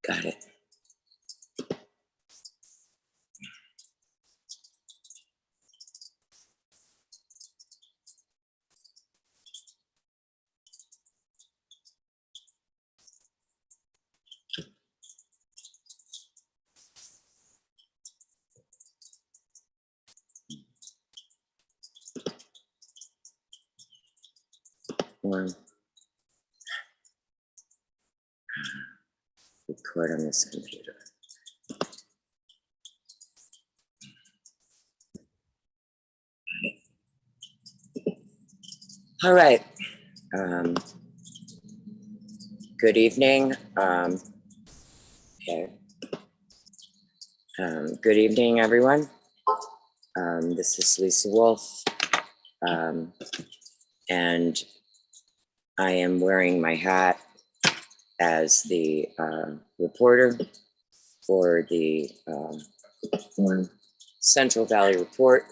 Got it. Record on this computer. All right. Good evening. Okay. Good evening, everyone. This is Lisa Wolf, and I am wearing my hat as the reporter for the Central Valley Report.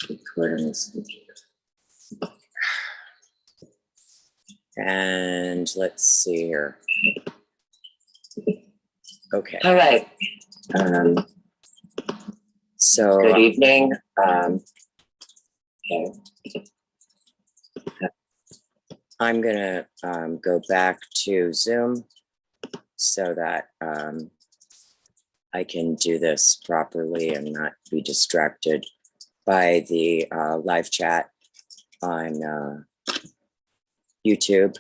Record on this computer. And let's see here. Okay. All right. So good evening. Okay. I'm gonna go back to Zoom so that I can do this properly and not be distracted by the live chat on YouTube.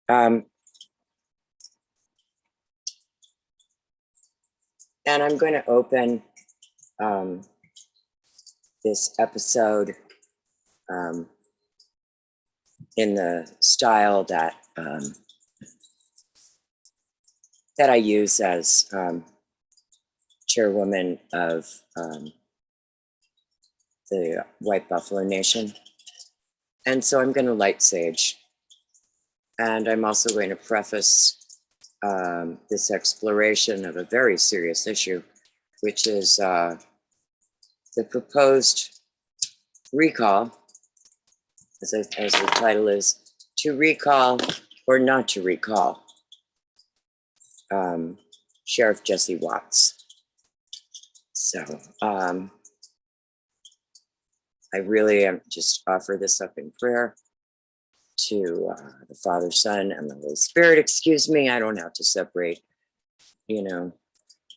And I'm going to open this episode in the style that that I use as chairwoman of the White Buffalo Nation. And so I'm going to light sage. And I'm also going to preface this exploration of a very serious issue, which is the proposed recall, as the title is, to recall or not to recall Sheriff Jesse Watts. So I really am just offer this up in prayer to the Father, Son, and the Holy Spirit. Excuse me, I don't have to separate,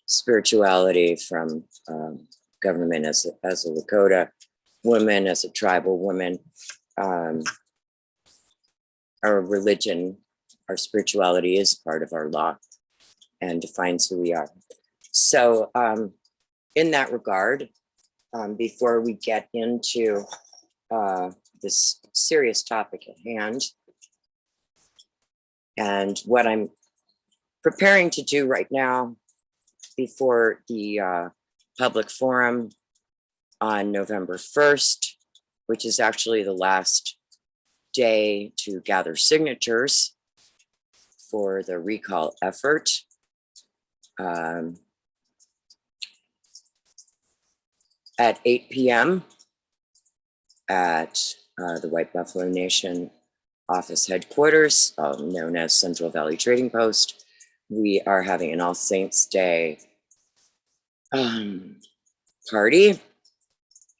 spirituality from government as a Lakota woman, as a tribal woman. Our religion, our spirituality is part of our law and defines who we are. So in that regard, before we get into this serious topic at hand, and what I'm preparing to do right now before the public forum on November 1st, which is actually the last day to gather signatures for the recall effort. At 8 p.m. at the White Buffalo Nation office headquarters, known as Central Valley Trading Post, we are having an All Saints Day party,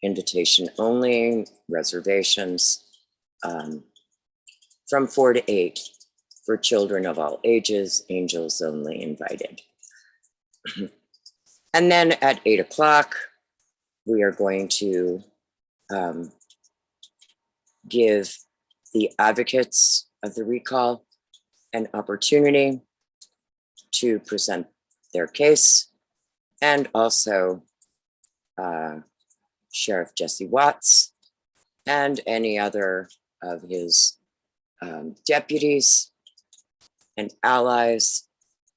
invitation only, reservations from 4 to 8 for children of all ages, angels only invited. And then at 8 o'clock, we are going to give the advocates of the recall an opportunity to present their case, and also Sheriff Jesse Watts and any other of his deputies and allies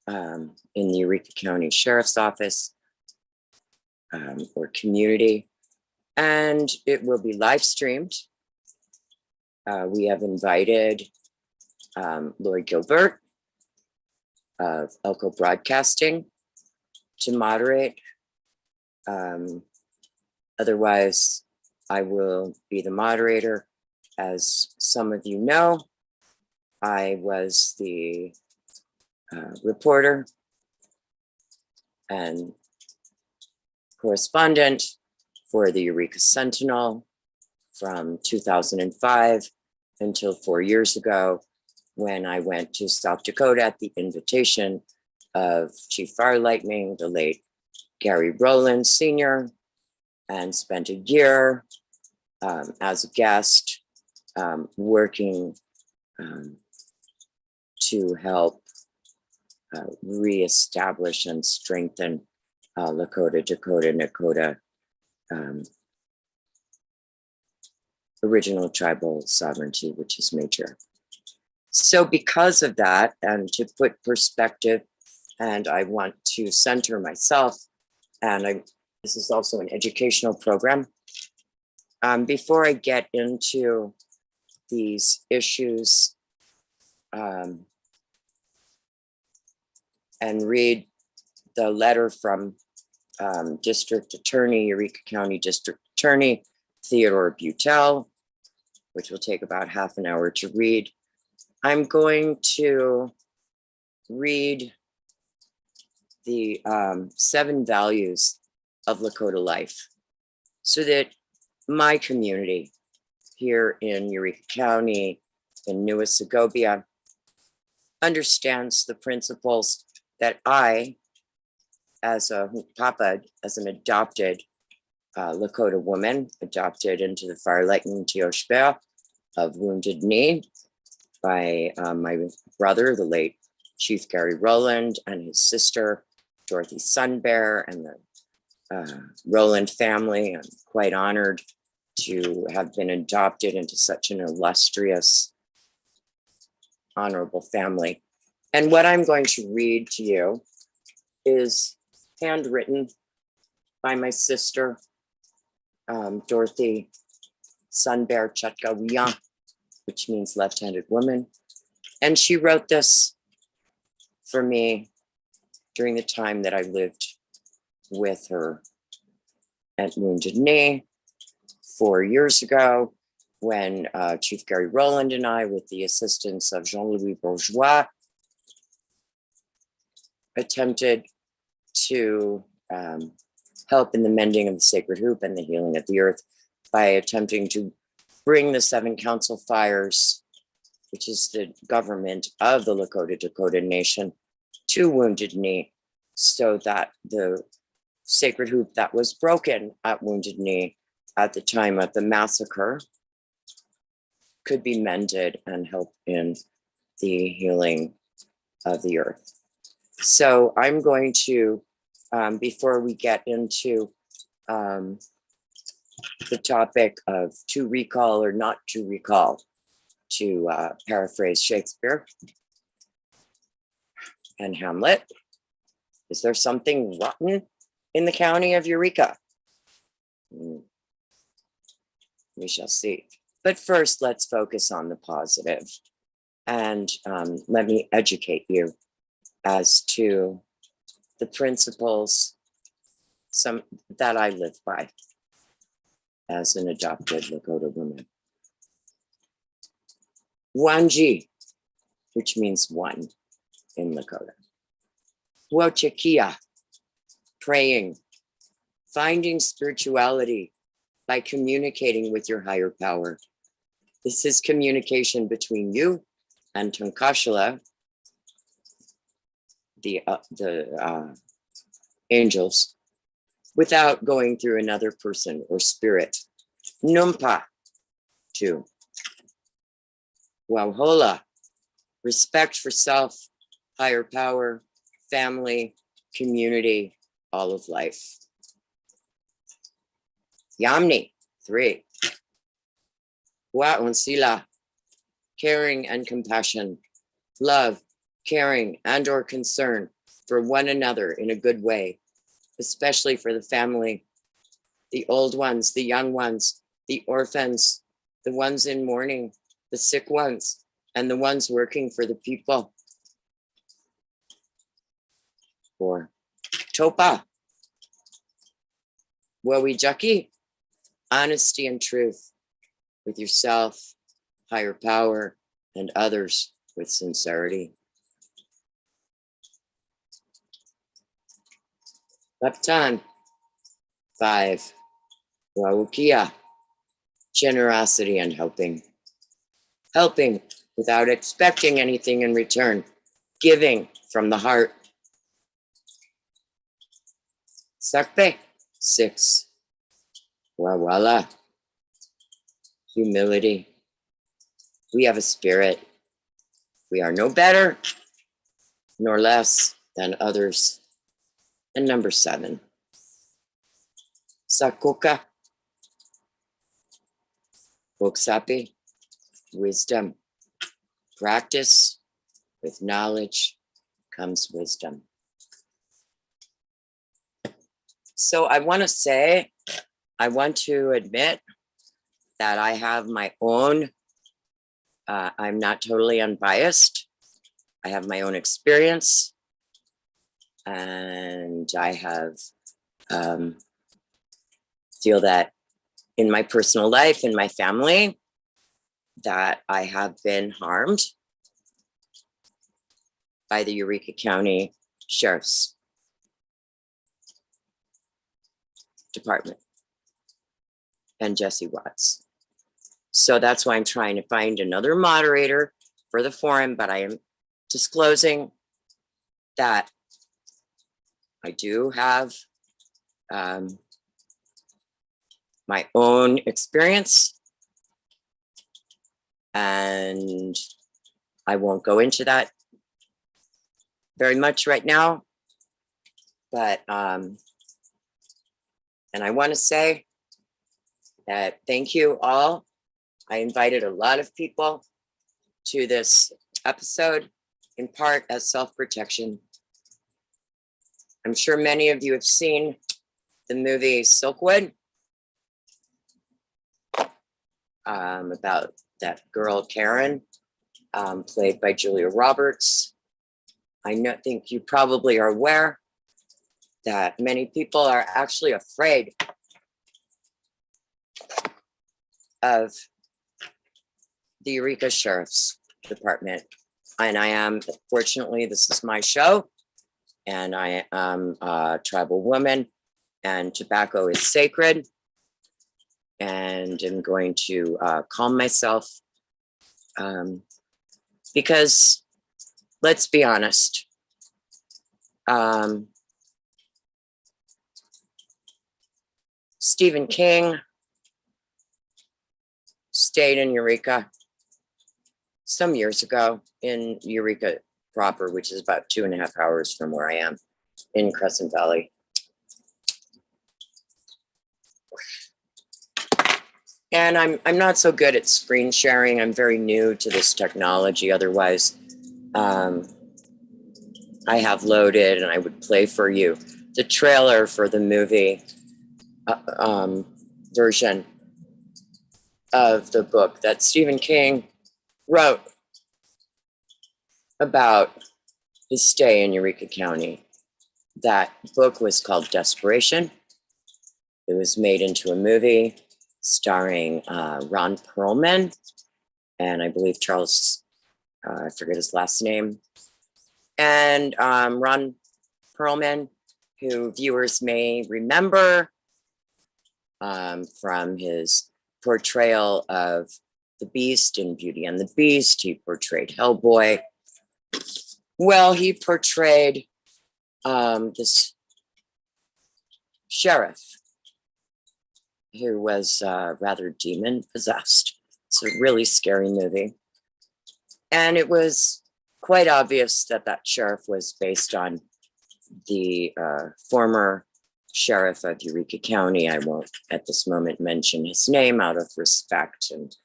in the Eureka County Sheriff's Office or community, and it will be live streamed. We have invited Lori Gilbert of Elko Broadcasting to moderate. Otherwise, I will be the moderator. As some of you know, I was the reporter and correspondent for the Eureka Sentinel from 2005 until 4 years ago, when I went to South Dakota at the invitation of Chief Fire Lightning, the late Gary Rowland Sr., and spent a year as a guest working to help reestablish and strengthen Lakota, Dakota, Nakota original tribal sovereignty, which is major. So because of that, and to put perspective, and I want to center myself, and this is also an educational program. Before I get into these issues and read the letter from District Attorney, Eureka County District Attorney, Theodore Butel, which will take about half an hour to read, I'm going to read the 7 values of Lakota life so that my community here in Eureka County, in New Segovia, understands the principles that I, as a Papa, as an adopted Lakota woman, adopted into the Fire Lightning Tioshbea of Wounded Knee by my brother, the late Chief Gary Rowland, and his sister, Dorothy Sunbear, and the Rowland family. I'm quite honored to have been adopted into such an illustrious, honorable family. And what I'm going to read to you is handwritten by my sister, Dorothy Sunbear Chatkawiyan, which means left-handed woman. And she wrote this for me during the time that I lived with her at Wounded Knee 4 years ago, when Chief Gary Rowland and I, with the assistance of Jean-Louis Bourgeois, attempted to help in the mending of the sacred hoop and the healing of the earth by attempting to bring the 7 council fires, which is the government of the Lakota Dakota Nation, to Wounded Knee, so that the sacred hoop that was broken at Wounded Knee at the time of the massacre could be mended and help in the healing of the earth. So I'm going to, before we get into the topic of to recall or not to recall, to paraphrase Shakespeare and Hamlet, is there something rotten in the county of Eureka? We shall see. But first, let's focus on the positive. And let me educate you as to the principles that I live by as an adopted Lakota woman. Wanji, which means one in Lakota. Wochekia, praying, finding spirituality by communicating with your higher power. This is communication between you and Tankashala, the angels, without going through another person or spirit. Numpa, 2. Wauhola, respect for self, higher power, family, community, all of life. Yamni, 3. Waunsila, caring and compassion, love, caring and or concern for one another in a good way, especially for the family, the old ones, the young ones, the orphans, the ones in mourning, the sick ones, and the ones working for the people. 4. Topa, Wawijaki, honesty and truth with yourself, higher power, and others with sincerity. Laptan. 5. Waukia. Generosity and helping. Helping without expecting anything in return. Giving from the heart. Sakpe. 6. Wawala. Humility. We have a spirit. We are no better nor less than others. And number 7. Sakoka. Boksapi. Wisdom. Practice. With knowledge comes wisdom. So I want to admit that I have my own, I'm not totally unbiased. I have my own experience, and I have feel that in my personal life, in my family, that I have been harmed by the Eureka County Sheriff's Department and Jesse Watts. So that's why I'm trying to find another moderator for the forum, but I am disclosing that I do have my own experience, and I won't go into that very much right now, but and I want to say that thank you all. I invited a lot of people to this episode, in part as self-protection. I'm sure many of you have seen the movie Silkwood, about that girl Karen, played by Julia Roberts. I think you probably are aware that many people are actually afraid of the Eureka Sheriff's Department. And I am, fortunately, this is my show, and I am a tribal woman, and tobacco is sacred. And I'm going to calm myself, because let's be honest, Stephen King stayed in Eureka some years ago, in Eureka proper, which is about 2.5 hours from where I am in Crescent Valley. And I'm not so good at screen sharing. I'm very new to this technology. Otherwise, I have loaded, and I would play for you the trailer for the movie version of the book that Stephen King wrote about his stay in Eureka County. That book was called Desperation. It was made into a movie starring Ron Perlman and I believe Charles, I forget his last name, and Ron Perlman, who viewers may remember from his portrayal of the Beast in Beauty and the Beast. He portrayed Hellboy. Well, he portrayed this sheriff who was rather demon possessed. It's a really scary movie. And it was quite obvious that that sheriff was based on the former sheriff of Eureka County. I won't at this moment mention his name out of respect. And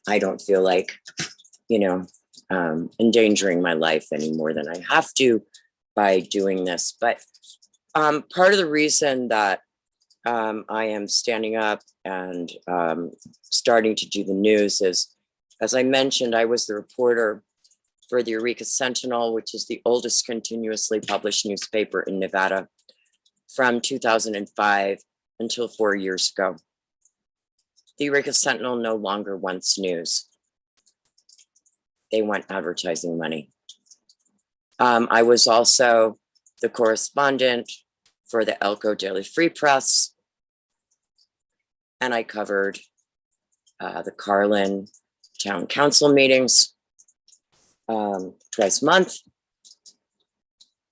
I don't feel like, endangering my life any more than I have to by doing this. But part of the reason that I am standing up and starting to do the news is, as I mentioned, I was the reporter for the Eureka Sentinel, which is the oldest continuously published newspaper in Nevada, from 2005 until 4 years ago. The Eureka Sentinel no longer wants news. they want advertising money. I was also the correspondent for the Elko Daily Free Press, and I covered the Carlin Town Council meetings twice a month.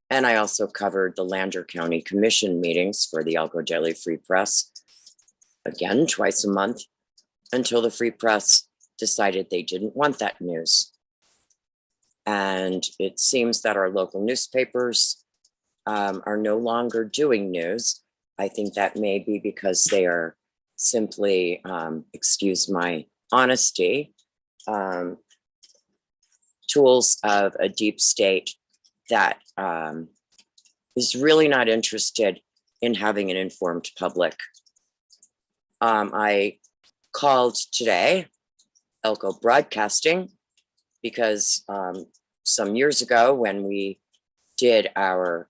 And I also covered the Lander County Commission meetings for the Elko Daily Free Press, again, twice a month, until the Free Press decided they didn't want that news. And it seems that our local newspapers are no longer doing news. I think that may be because they are simply, excuse my honesty, tools of a deep state that is really not interested in having an informed public. I called today Elko Broadcasting because some years ago when we did our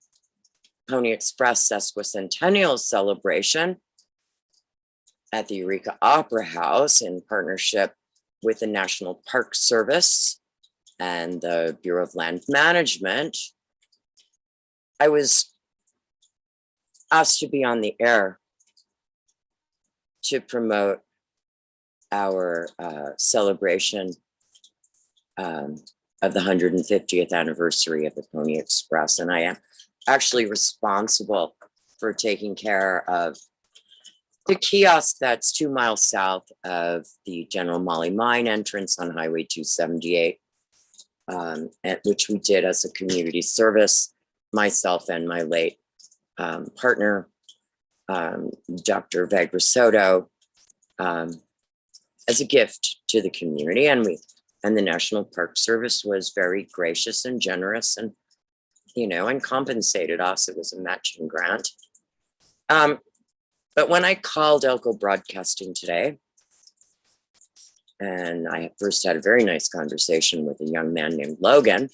Pony Express sesquicentennial celebration at the Eureka Opera House in partnership with the National Park Service and the Bureau of Land Management, I was asked to be on the air to promote our celebration of the 150th anniversary of the Pony Express. And I am actually responsible for taking care of the kiosk that's 2 miles south of the General Molly Mine entrance on Highway 278, which we did as a community service, myself and my late partner, Dr. Vegra Soto, as a gift to the community. And the National Park Service was very gracious and generous and, and compensated us. It was a matching grant. But when I called Elko Broadcasting today, and I first had a very nice conversation with a young man named Logan,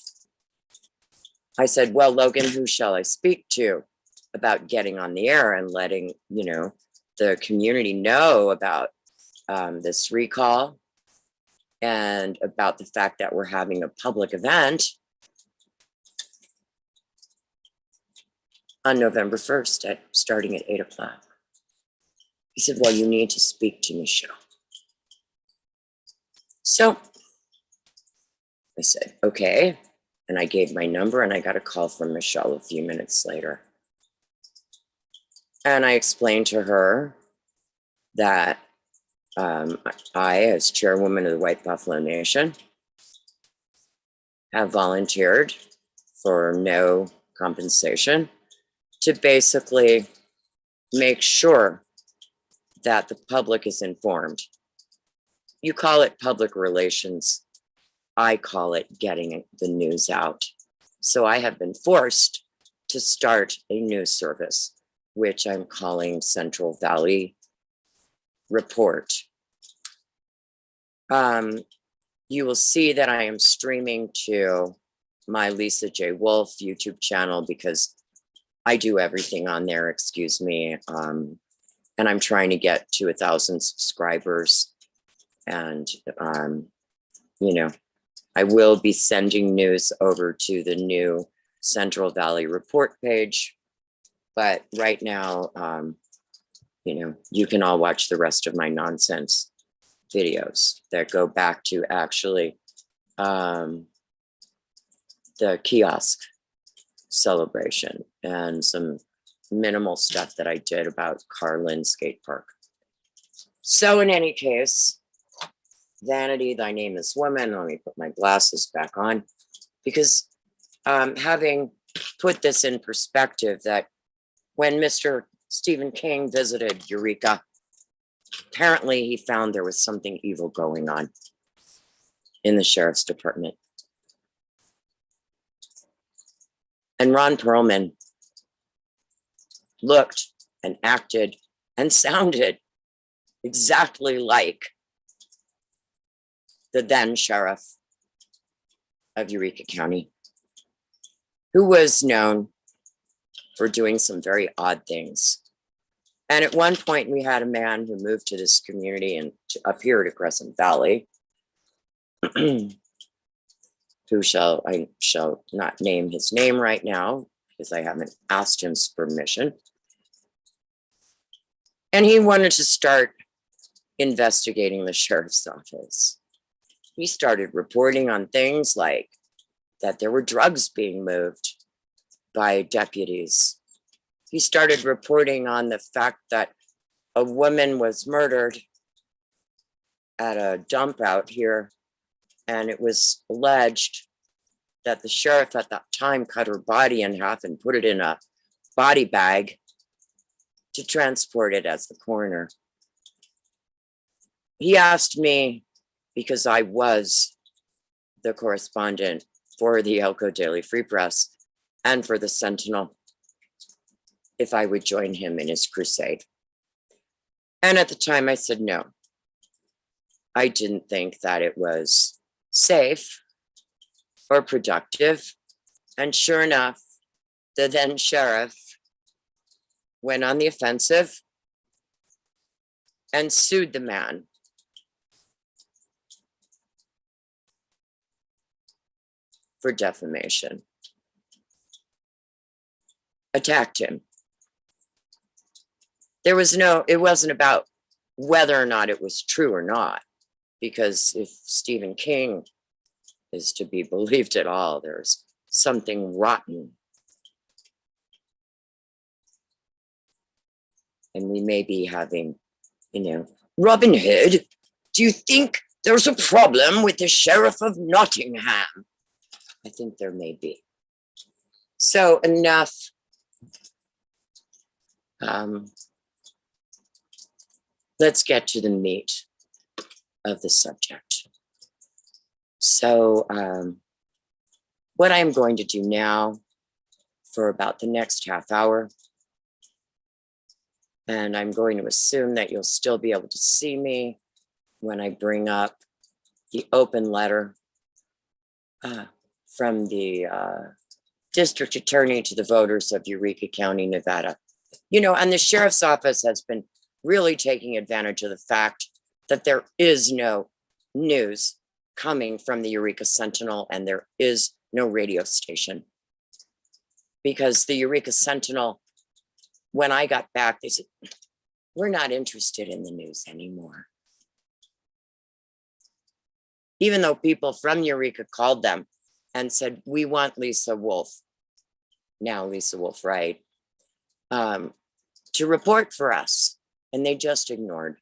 I said, well, Logan, who shall I speak to about getting on the air and letting, the community know about this recall and about the fact that we're having a public event on November 1st starting at 8 o'clock. He said, well, you need to speak to Michelle. So I said, okay. And I gave my number and I got a call from Michelle a few minutes later. And I explained to her that I, as chairwoman of the White Buffalo Nation, have volunteered for no compensation to basically make sure that the public is informed. You call it public relations. I call it getting the news out. So I have been forced to start a news service, which I'm calling Central Valley Report. You will see that I am streaming to my Lisa J. Wolf YouTube channel because I do everything on there, excuse me. And I'm trying to get to 1,000 subscribers. And, I will be sending news over to the new Central Valley Report page. But right now, you can all watch the rest of my nonsense videos that go back to actually the kiosk celebration and some minimal stuff that I did about Carlin Skate Park. So in any case, vanity, thy name is woman. Let me put my glasses back on because having put this in perspective, that when Mr. Stephen King visited Eureka, apparently he found there was something evil going on in the sheriff's department. And Ron Perlman looked and acted and sounded exactly like the then sheriff of Eureka County, who was known for doing some very odd things. And at one point, we had a man who moved to this community and up here to Crescent Valley. I shall not name his name right now because I haven't asked his permission. And he wanted to start investigating the sheriff's office. He started reporting on things like that there were drugs being moved by deputies. He started reporting on the fact that a woman was murdered at a dump out here, and it was alleged that the sheriff at that time cut her body in half and put it in a body bag to transport it as the coroner. He asked me, because I was the correspondent for the Elko Daily Free Press and for the Sentinel, if I would join him in his crusade. And at the time I said no. I didn't think that it was safe or productive. And sure enough, the then sheriff went on the offensive and sued the man. For defamation. Attacked him. It wasn't about whether or not it was true or not, because if Stephen King is to be believed at all, there's something rotten. And we may be having, Robin Hood, do you think there's a problem with the Sheriff of Nottingham? I think there may be. So enough. Let's get to the meat of the subject. So what I'm going to do now for about the next half hour, and I'm going to assume that you'll still be able to see me when I bring up the open letter from the district attorney to the voters of Eureka County, Nevada. And the sheriff's office has been really taking advantage of the fact that there is no news coming from the Eureka Sentinel and there is no radio station. Because the Eureka Sentinel, when I got back, they said, we're not interested in the news anymore. Even though people from Eureka called them and said, we want Lisa Wolf, now Lisa Wolf Wright, to report for us. And they just ignored.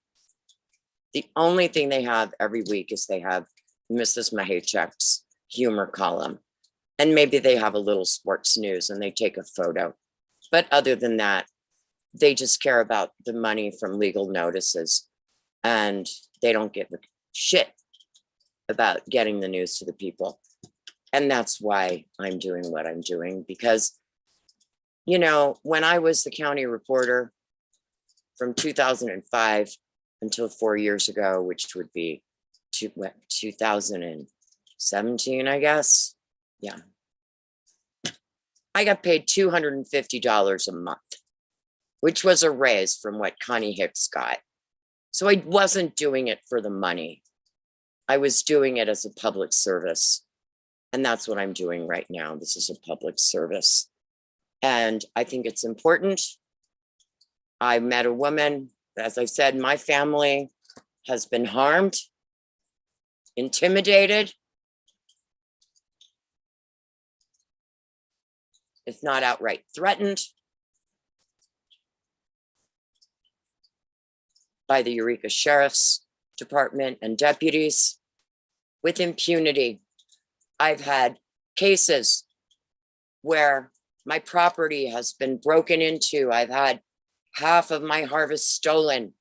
The only thing they have every week is they have Mrs. Mahachek's humor column. And maybe they have a little sports news and they take a photo. But other than that, they just care about the money from legal notices. And they don't give a shit about getting the news to the people. And that's why I'm doing what I'm doing, because, when I was the county reporter from 2005 until 4 years ago, which would be 2017, I guess. Yeah. I got paid $250 a month, which was a raise from what Connie Hicks got. So I wasn't doing it for the money. I was doing it as a public service. And that's what I'm doing right now. This is a public service. And I think it's important. I met a woman, as I said, my family has been harmed, intimidated, if not outright threatened, by the Eureka Sheriff's Department and deputies with impunity. I've had cases where my property has been broken into. I've had half of my harvest stolen.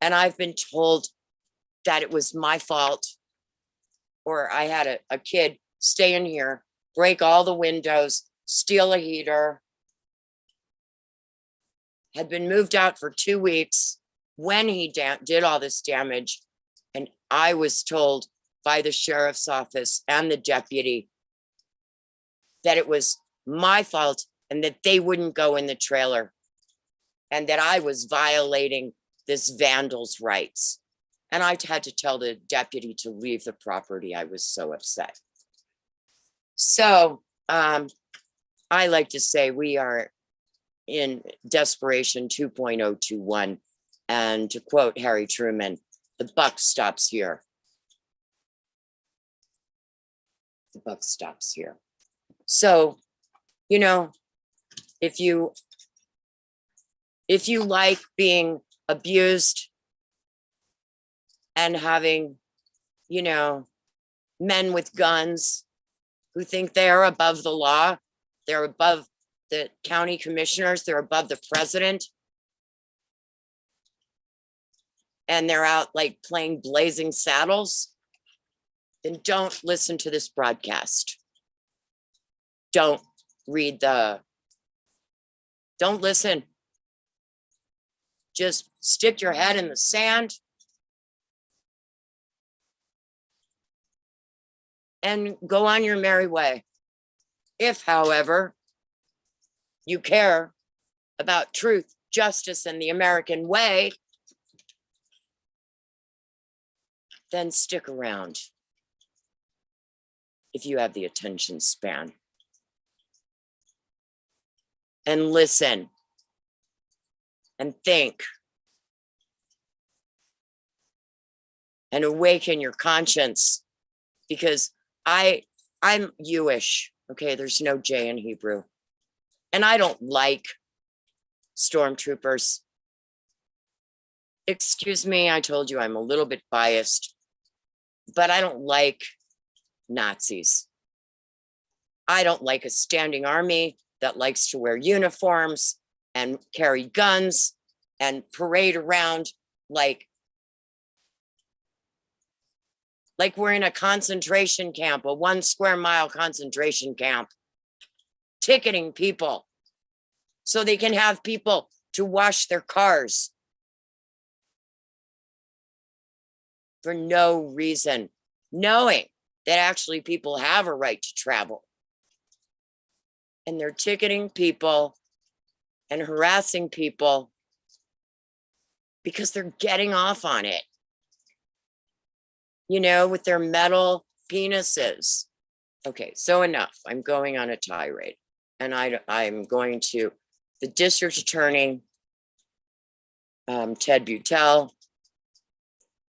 And I've been told that it was my fault. Or I had a kid stay in here, break all the windows, steal a heater, had been moved out for 2 weeks when he did all this damage. And I was told by the sheriff's office and the deputy that it was my fault and that they wouldn't go in the trailer and that I was violating this vandal's rights. And I had to tell the deputy to leave the property. I was so upset. So I like to say we are in desperation 2.021. And to quote Harry Truman, the buck stops here. The buck stops here. So, you know, if you like being abused and having, you know, men with guns who think they are above the law, they're above the county commissioners, they're above the president, and they're out like playing Blazing Saddles, then don't listen to this broadcast. Don't listen. Just stick your head in the sand and go on your merry way. If, however, you care about truth, justice, and the American way, then stick around if you have the attention span. And listen and think and awaken your conscience, because I'm Jewish. Okay, there's no J in Hebrew. And I don't like stormtroopers. Excuse me, I told you I'm a little bit biased, but I don't like Nazis. I don't like a standing army that likes to wear uniforms and carry guns and parade around like we're in a concentration camp, a 1 square mile concentration camp, ticketing people so they can have people to wash their cars for no reason, knowing that actually people have a right to travel. And they're ticketing people and harassing people because they're getting off on it, you know, with their metal penises. Okay, so enough. I'm going on a tirade. And I'm going to, the district attorney, Ted Butel,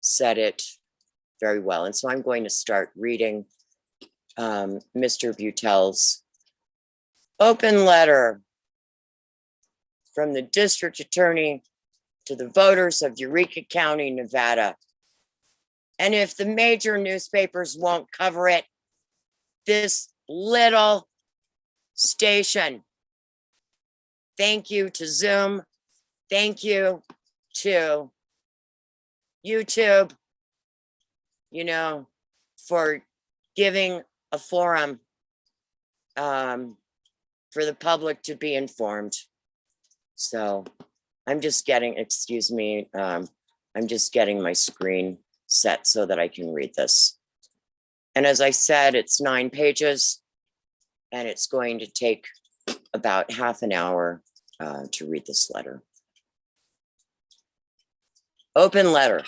said it very well. And so I'm going to start reading Mr. Butel's open letter from the district attorney to the voters of Eureka County, Nevada. And if the major newspapers won't cover it, this little station. Thank you to Zoom. Thank you to YouTube, you know, for giving a forum for the public to be informed. So I'm just getting, excuse me, I'm just getting my screen set so that I can read this. And as I said, it's 9 pages, and it's going to take about half an hour to read this letter. Open letter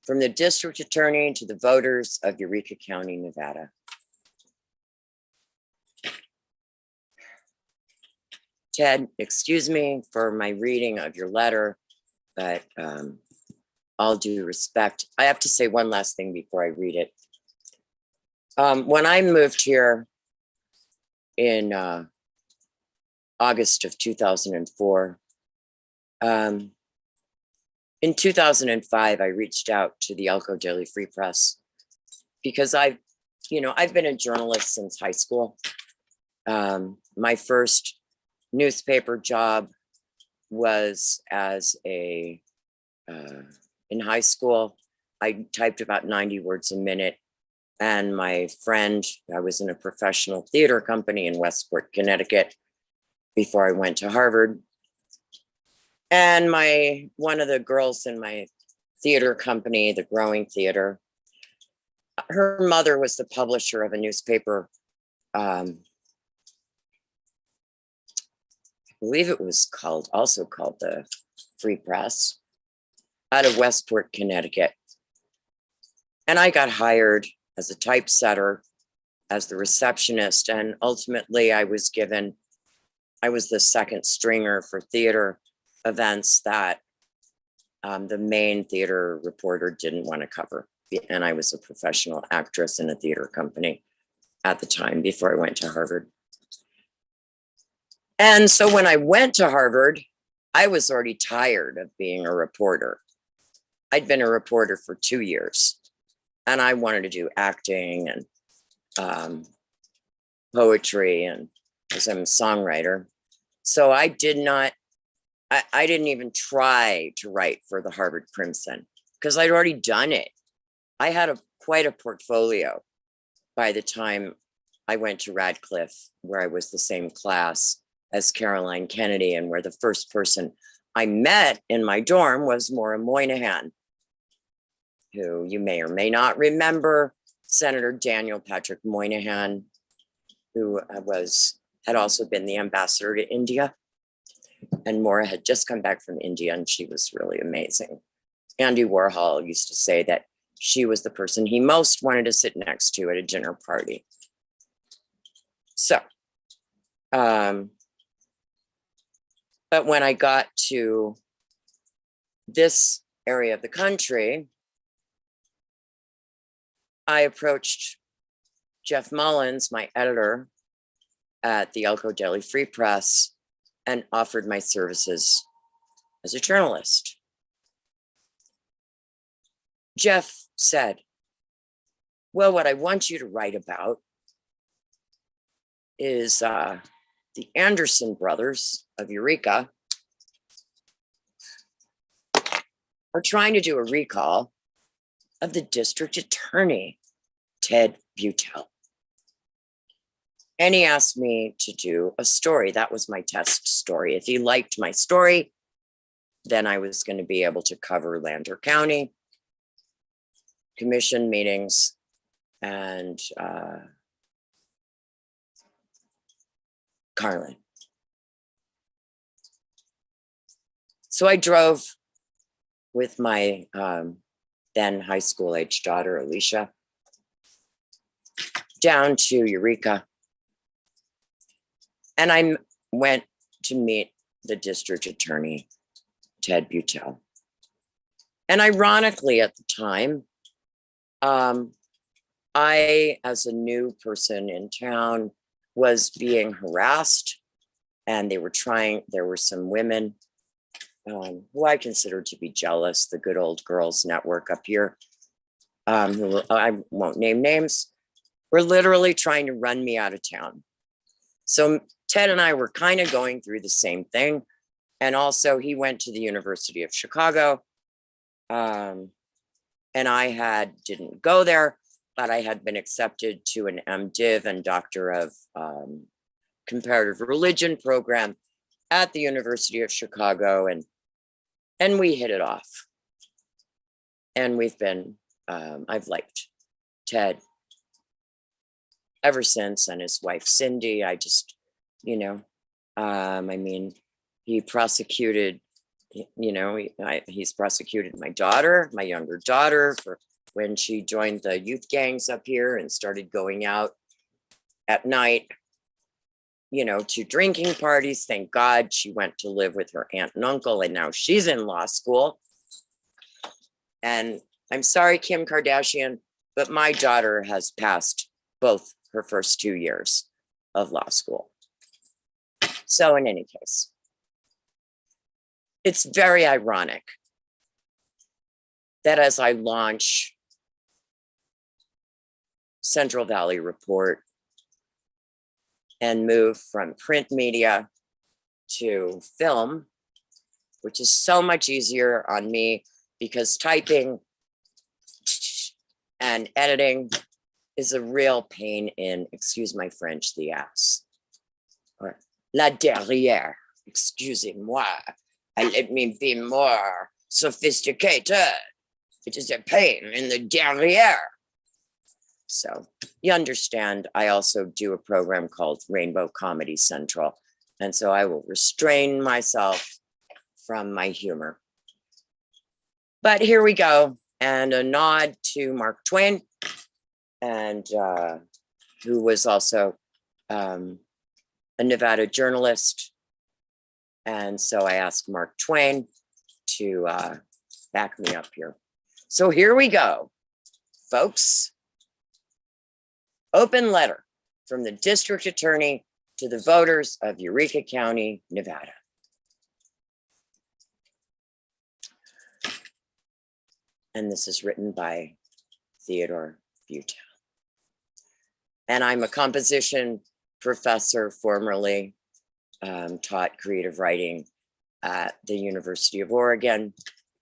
from the district attorney to the voters of Eureka County, Nevada. Ted, excuse me for my reading of your letter, but all due respect, I have to say one last thing before I read it. When I moved here in August of 2004, in 2005, I reached out to the Elko Daily Free Press because I've been a journalist since high school. My first newspaper job was as in high school. I typed about 90 words a minute. And my friend, I was in a professional theater company in Westport, Connecticut, before I went to Harvard. And one of the girls in my theater company, the Growing Theater, her mother was the publisher of a newspaper. I believe it was also called the Free Press, out of Westport, Connecticut. And I got hired as a typesetter as the receptionist. And ultimately I was the second stringer for theater events that the main theater reporter didn't want to cover. And I was a professional actress in a theater company at the time before I went to Harvard. And so when I went to Harvard, I was already tired of being a reporter. I'd been a reporter for 2 years and I wanted to do acting and poetry, and because I'm a songwriter. So I didn't even try to write for the Harvard Crimson because I'd already done it. I had quite a portfolio by the time I went to Radcliffe, where I was the same class as Caroline Kennedy, and where the first person I met in my dorm was Maura Moynihan, who you may or may not remember, Senator Daniel Patrick Moynihan, who had also been the ambassador to India. And Maura had just come back from India, and she was really amazing. Andy Warhol used to say that she was the person he most wanted to sit next to at a dinner party. So, but when I got to this area of the country, I approached Jeff Mullins, my editor at the Elko Daily Free Press, and offered my services as a journalist. Jeff said, well, what I want you to write about is the Anderson brothers of Eureka are trying to do a recall of the district attorney, Ted Butel. And he asked me to do a story. That was my test story. If he liked my story, then I was going to be able to cover Lander County, commission meetings, and Carlin. So I drove with my then high school age daughter, Alicia, down to Eureka. And I went to meet the district attorney, Ted Butel. And ironically, at the time, I, as a new person in town, was being harassed, and there were some women who I considered to be jealous, the Good Old Girls Network up here, who I won't name names, were literally trying to run me out of town. So Ted and I were kind of going through the same thing. And also he went to the University of Chicago. And I didn't go there, but I had been accepted to an MDiv and Doctor of Comparative Religion program at the University of Chicago. And we hit it off. And I've liked Ted ever since, and his wife, Cindy. I just, I mean, he prosecuted, he's prosecuted my daughter, my younger daughter, for when she joined the youth gangs up here and started going out at night, to drinking parties. Thank God she went to live with her aunt and uncle, and now she's in law school. And I'm sorry, Kim Kardashian, but my daughter has passed both her first 2 years of law school. So in any case, it's very ironic that as I launch Central Valley Report and move from print media to film, which is so much easier on me because typing and editing is a real pain in, excuse my French, the ass. Or la derrière, excusez-moi. Let me be more sophisticated. It is a pain in the derrière. So you understand, I also do a program called Rainbow Comedy Central. And so I will restrain myself from my humor. But here we go. And a nod to Mark Twain. And who was also a Nevada journalist. And so I asked Mark Twain to back me up here. So here we go, folks. Open letter from the district attorney to the voters of Eureka County, Nevada. And this is written by Theodore Butel. And I'm a composition professor, formerly taught creative writing at the University of Oregon.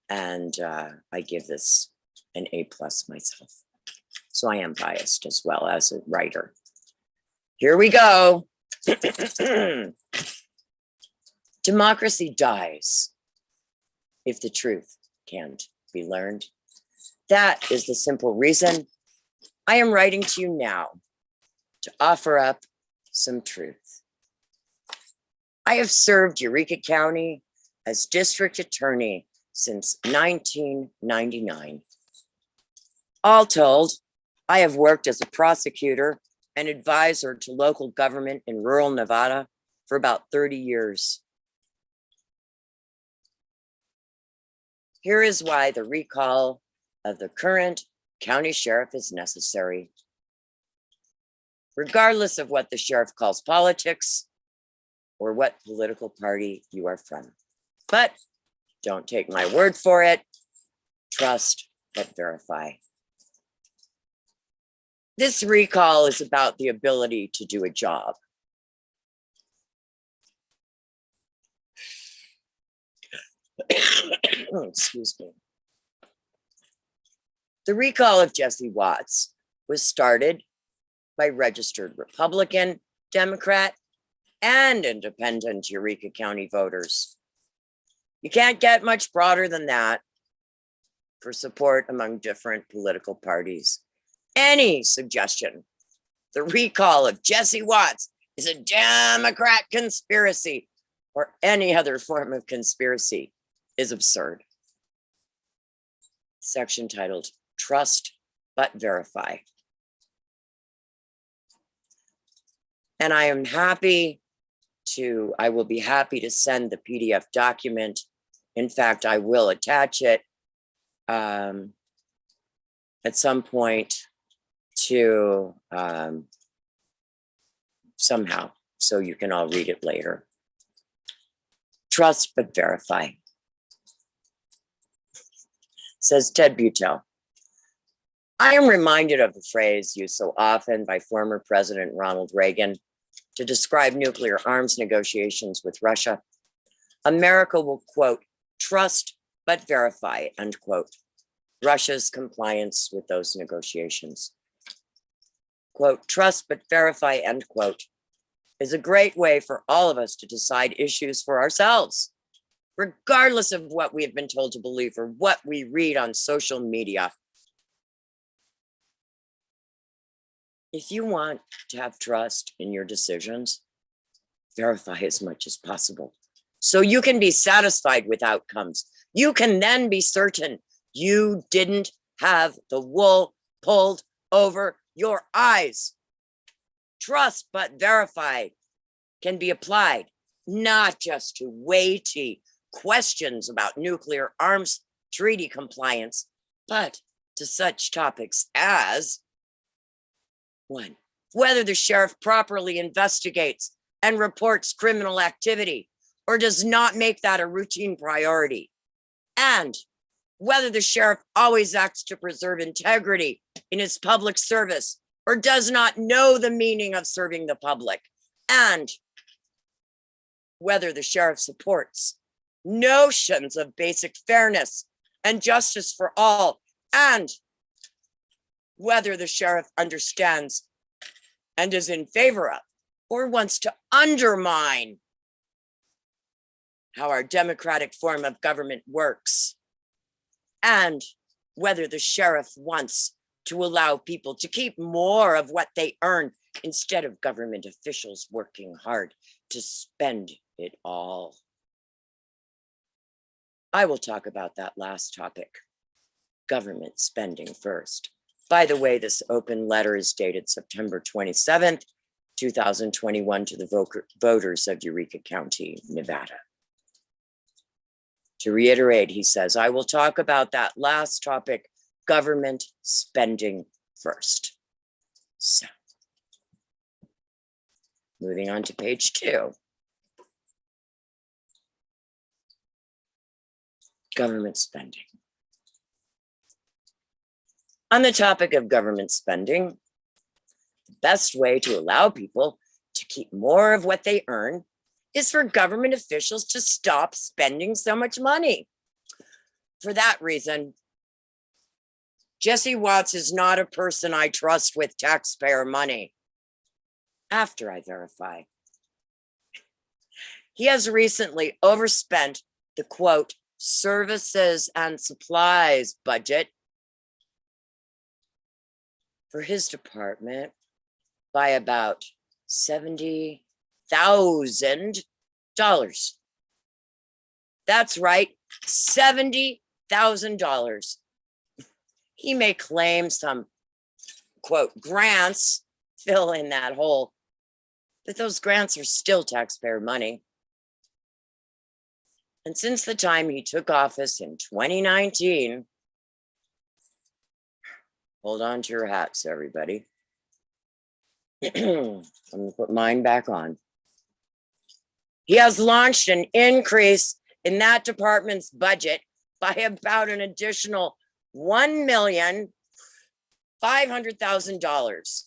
And I give this an A+ myself. So I am biased as well as a writer. Here we go. Democracy dies if the truth can't be learned. That is the simple reason I am writing to you now to offer up some truth. I have served Eureka County as district attorney since 1999. All told, I have worked as a prosecutor and advisor to local government in rural Nevada for about 30 years. Here is why the recall of the current county sheriff is necessary. Regardless of what the sheriff calls politics or what political party you are from. But don't take my word for it. Trust but verify. This recall is about the ability to do a job. Excuse me. The recall of Jesse Watts was started by registered Republican, Democrat, and independent Eureka County voters. You can't get much broader than that for support among different political parties. Any suggestion the recall of Jesse Watts is a Democrat conspiracy or any other form of conspiracy is absurd. Section titled Trust but Verify. And I will be happy to send the PDF document. In fact, I will attach it at some point to somehow, so you can all read it later. Trust but verify. Says Ted Butel. I am reminded of the phrase used so often by former President Ronald Reagan to describe nuclear arms negotiations with Russia. America will, quote, trust but verify, unquote, Russia's compliance with those negotiations. Quote, trust but verify, end quote, is a great way for all of us to decide issues for ourselves, regardless of what we have been told to believe or what we read on social media. If you want to have trust in your decisions, verify as much as possible so you can be satisfied with outcomes. You can then be certain you didn't have the wool pulled over your eyes. Trust but verify can be applied not just to weighty questions about nuclear arms treaty compliance, but to such topics as 1, whether the sheriff properly investigates and reports criminal activity or does not make that a routine priority, and whether the sheriff always acts to preserve integrity in his public service or does not know the meaning of serving the public, and whether the sheriff supports notions of basic fairness and justice for all, and whether the sheriff understands and is in favor of or wants to undermine how our democratic form of government works, and whether the sheriff wants to allow people to keep more of what they earn instead of government officials working hard to spend it all. I will talk about that last topic, government spending first. By the way, this open letter is dated September 27th, 2021 to the voters of Eureka County, Nevada. To reiterate, he says, I will talk about that last topic, government spending first. So, moving on to page 2. Government spending. On the topic of government spending, the best way to allow people to keep more of what they earn is for government officials to stop spending so much money. For that reason, Jesse Watts is not a person I trust with taxpayer money. After I verify. He has recently overspent the quote, services and supplies budget for his department by about $70,000. That's right, $70,000. He may claim some, quote, grants, fill in that hole, but those grants are still taxpayer money. And since the time he took office in 2019, hold on to your hats, everybody. I'm going to put mine back on. He has launched an increase in that department's budget by about an additional $1,500,000.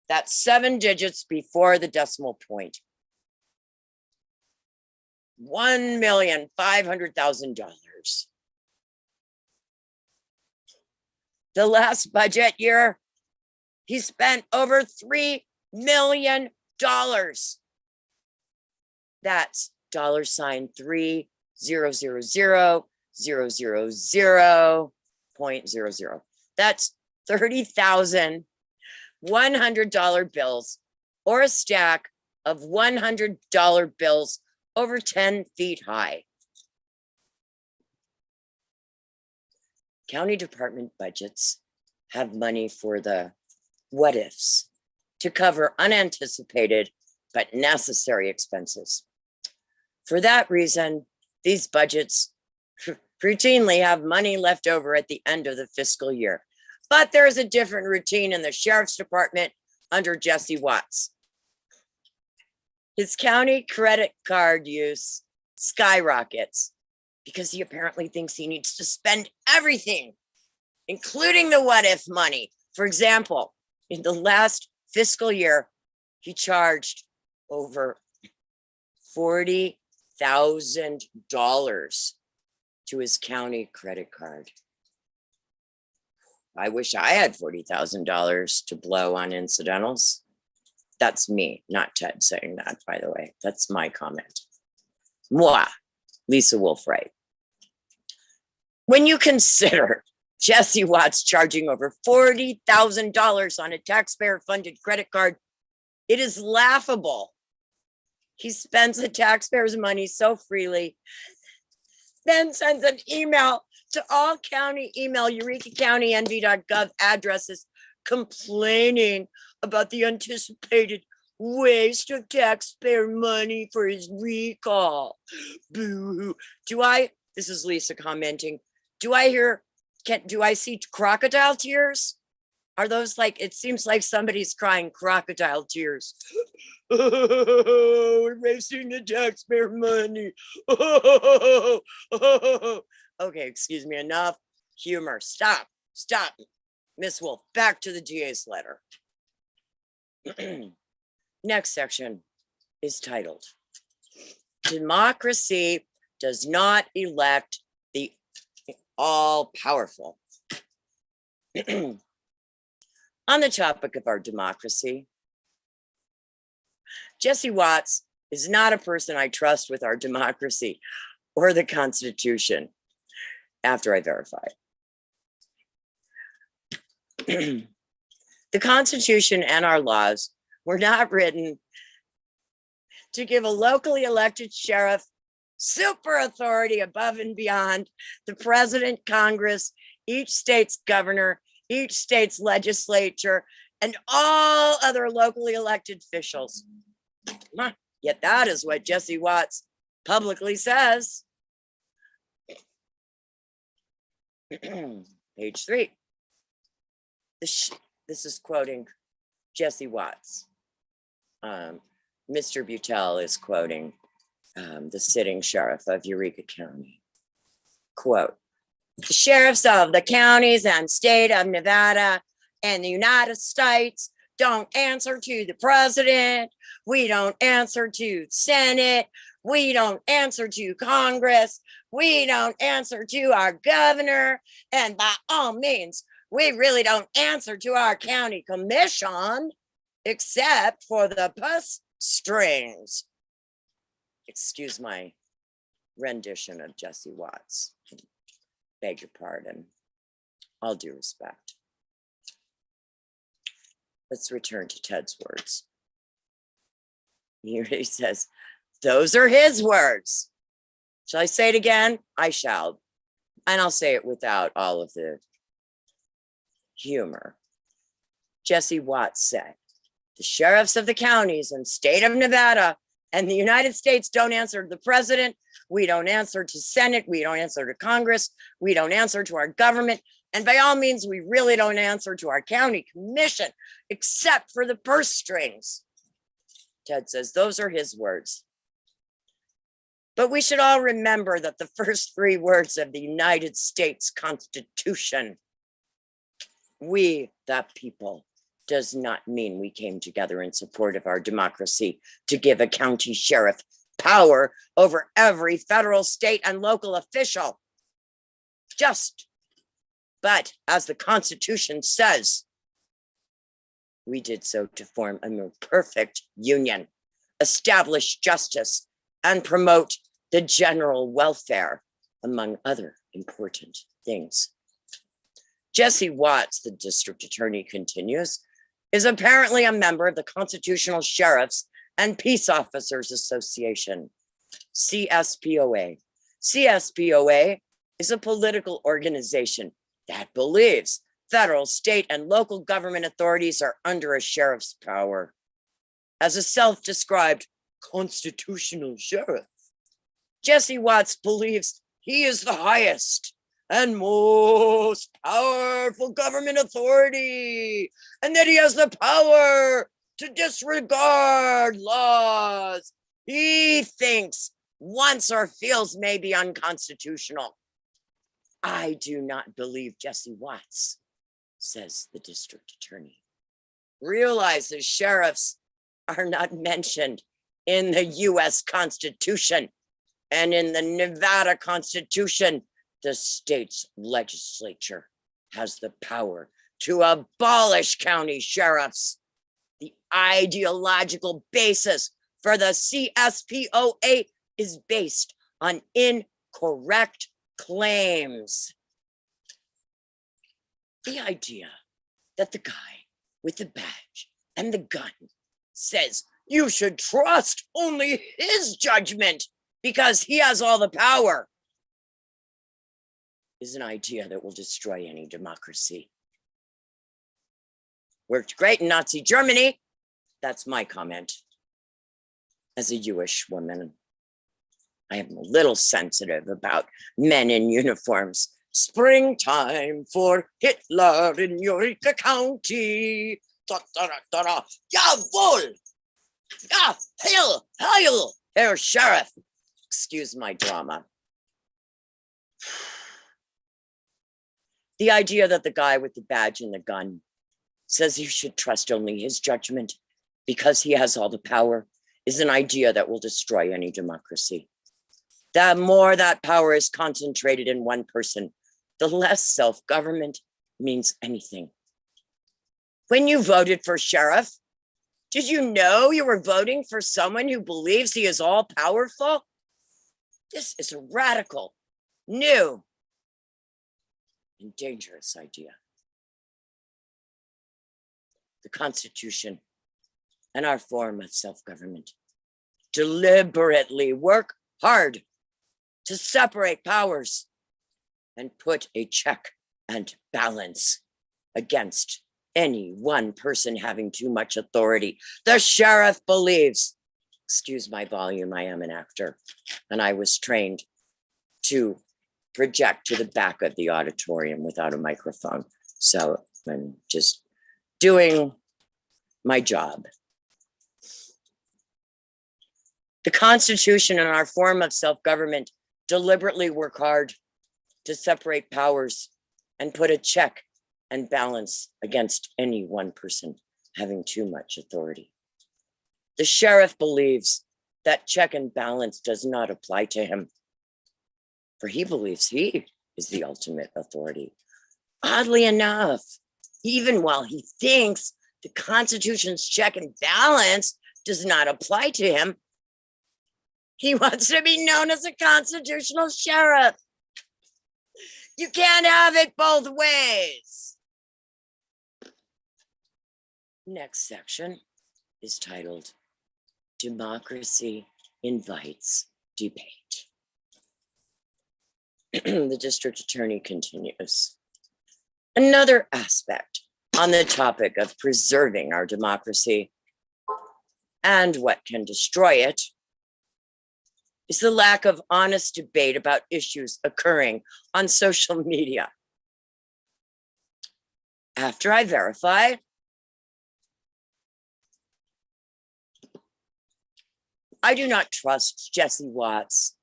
That's 7 digits before the decimal point. $1,500,000. The last budget year, he spent over $3 million. That's $3,000,000,000.00. That's $30,100 bills or a stack of $100 bills over 10 feet high. County department budgets have money for the what ifs to cover unanticipated but necessary expenses. For that reason, these budgets routinely have money left over at the end of the fiscal year. But there's a different routine in the sheriff's department under Jesse Watts. His county credit card use skyrockets because he apparently thinks he needs to spend everything, including the what if money. For example, in the last fiscal year, he charged over $40,000 to his county credit card. I wish I had $40,000 to blow on incidentals. That's me, not Ted saying that, by the way. That's my comment. Moi, Lisa Wolf Wright. When you consider Jesse Watts charging over $40,000 on a taxpayer-funded credit card, it is laughable. He spends the taxpayers' money so freely, then sends an email to all county email, eurekacountynv.gov addresses, complaining about the anticipated waste of taxpayer money for his recall. Boo-hoo. This is Lisa commenting, do I see crocodile tears? Are those like, it seems like somebody's crying crocodile tears. Oh, we're wasting the taxpayer money. Okay, excuse me, enough humor. Stop. Miss Wolf, back to the DA's letter. Next section is titled, Democracy Does Not Elect the All-Powerful. On the topic of our democracy, Jesse Watts is not a person I trust with our democracy or the Constitution after I verify. The Constitution and our laws were not written to give a locally elected sheriff super authority above and beyond the president, Congress, each state's governor, each state's legislature, and all other locally elected officials. Yet that is what Jesse Watts publicly says. Page 3. This is quoting Jesse Watts. Mr. Butel is quoting the sitting sheriff of Eureka County. Quote, the sheriffs of the counties and state of Nevada and the United States don't answer to the president. We don't answer to Senate. We don't answer to Congress. We don't answer to our governor. And by all means, we really don't answer to our county commission, except for the purse strings. Excuse my rendition of Jesse Watts. Beg your pardon. All due respect. Let's return to Ted's words. Here he says, those are his words. Shall I say it again? I shall. And I'll say it without all of the humor. Jesse Watts said, the sheriffs of the counties and state of Nevada and the United States don't answer to the president. We don't answer to Senate. We don't answer to Congress. We don't answer to our government. And by all means, we really don't answer to our county commission, except for the purse strings. Ted says, those are his words. But we should all remember that the first 3 words of the United States Constitution, we, the people, does not mean we came together in support of our democracy to give a county sheriff power over every federal, state, and local official. But as the Constitution says, we did so to form a more perfect union, establish justice, and promote the general welfare, among other important things. Jesse Watts, the district attorney continues, is apparently a member of the Constitutional Sheriffs and Peace Officers Association, CSPOA. CSPOA is a political organization that believes federal, state, and local government authorities are under a sheriff's power. As a self-described constitutional sheriff, Jesse Watts believes he is the highest and most powerful government authority, and that he has the power to disregard laws he thinks wants or feels may be unconstitutional. I do not believe Jesse Watts, says the district attorney. Realize the sheriffs are not mentioned in the US Constitution, and in the Nevada Constitution, the state's legislature has the power to abolish county sheriffs. The ideological basis for the CSPOA is based on incorrect claims. The idea that the guy with the badge and the gun says you should trust only his judgment because he has all the power is an idea that will destroy any democracy. Worked great in Nazi Germany. That's my comment. As a Jewish woman, I am a little sensitive about men in uniforms. Springtime for Hitler in Eureka County. Da, da, da, da. Jawohl! Ja, Heil, Heil, Herr Sheriff. Excuse my drama. The idea that the guy with the badge and the gun says you should trust only his judgment because he has all the power is an idea that will destroy any democracy. The more that power is concentrated in one person, the less self-government means anything. When you voted for sheriff, did you know you were voting for someone who believes he is all powerful? This is a radical, new, and dangerous idea. The Constitution and our form of self-government deliberately work hard to separate powers and put a check and balance against any one person having too much authority. The sheriff believes, excuse my volume, I am an actor, and I was trained to project to the back of the auditorium without a microphone. So I'm just doing my job. The Constitution and our form of self-government deliberately work hard to separate powers and put a check and balance against any one person having too much authority. The sheriff believes that check and balance does not apply to him, for he believes he is the ultimate authority. Oddly enough, even while he thinks the Constitution's check and balance does not apply to him, he wants to be known as a constitutional sheriff. You can't have it both ways. Next section is titled Democracy Invites Debate. The district attorney continues. Another aspect on the topic of preserving our democracy and what can destroy it is the lack of honest debate about issues occurring on social media. After I verify, I do not trust Jesse Watts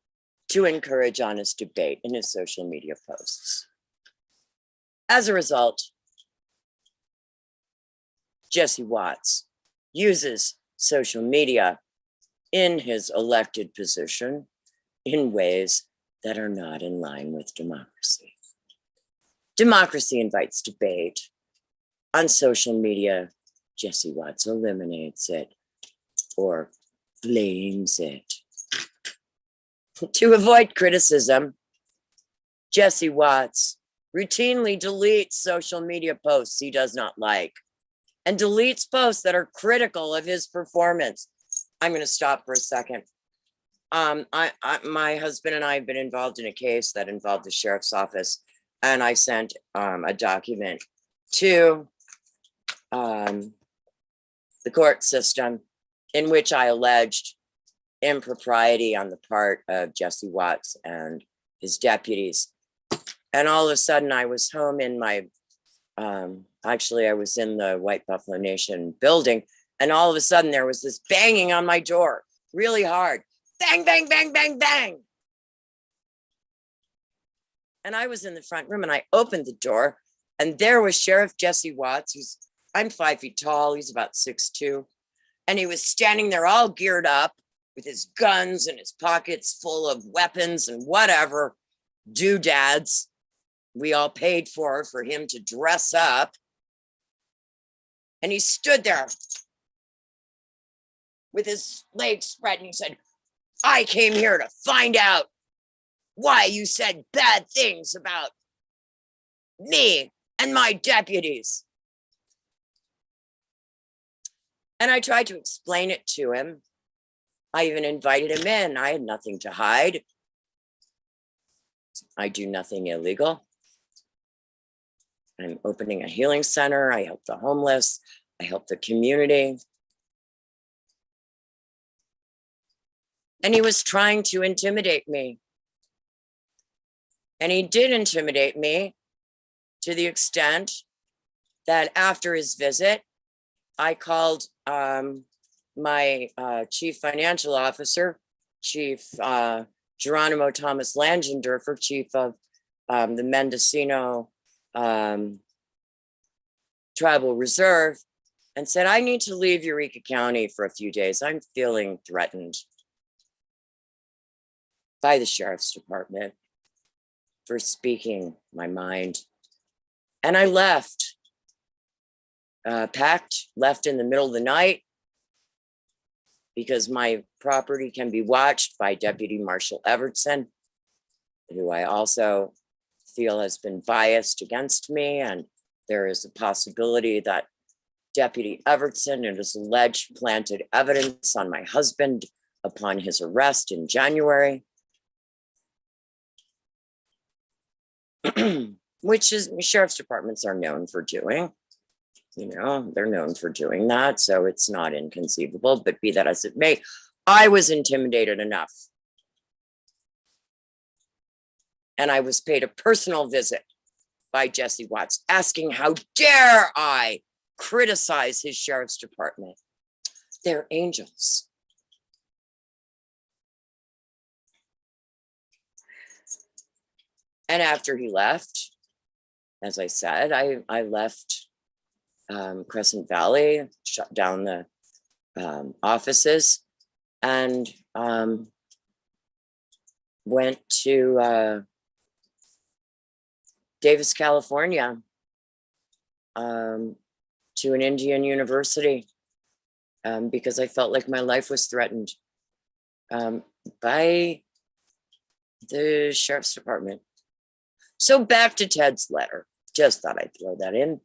to encourage honest debate in his social media posts. As a result, Jesse Watts uses social media in his elected position in ways that are not in line with democracy. Democracy invites debate. On social media, Jesse Watts eliminates it or blames it. To avoid criticism, Jesse Watts routinely deletes social media posts he does not like and deletes posts that are critical of his performance. I'm going to stop for a second. My husband and I have been involved in a case that involved the sheriff's office, and I sent a document to the court system in which I alleged impropriety on the part of Jesse Watts and his deputies. And all of a sudden I was home in my, actually I was in the White Buffalo Nation building, and all of a sudden there was this banging on my door, really hard. Bang, bang, bang, bang, bang. And I was in the front room and I opened the door, and there was Sheriff Jesse Watts, I'm 5 feet tall, he's about 6'2". And he was standing there all geared up with his guns and his pockets full of weapons and whatever doodads we all paid for him to dress up. And he stood there with his legs spread, and he said, I came here to find out why you said bad things about me and my deputies. And I tried to explain it to him. I even invited him in. I had nothing to hide. I do nothing illegal. I'm opening a healing center. I help the homeless. I help the community. And he was trying to intimidate me. And he did intimidate me to the extent that after his visit, I called my chief financial officer, Chief Geronimo Thomas Langendorfer, chief of the Mendocino Tribal Reserve, and said, I need to leave Eureka County for a few days. I'm feeling threatened by the sheriff's department for speaking my mind. And I left, left in the middle of the night, because my property can be watched by Deputy Marshal Evertson, who I also feel has been biased against me. And there is a possibility that Deputy Evertson, it is alleged, planted evidence on my husband upon his arrest in January. which is sheriff's departments are known for doing. You know, they're known for doing that. So it's not inconceivable, but be that as it may, I was intimidated enough. And I was paid a personal visit by Jesse Watts asking, how dare I criticize his sheriff's department? They're angels. And after he left, as I said, I left Crescent Valley, shut down the offices, and went to Davis, California, to an Indian university, because I felt like my life was threatened by the sheriff's department. So back to Ted's letter. Just thought I'd throw that in.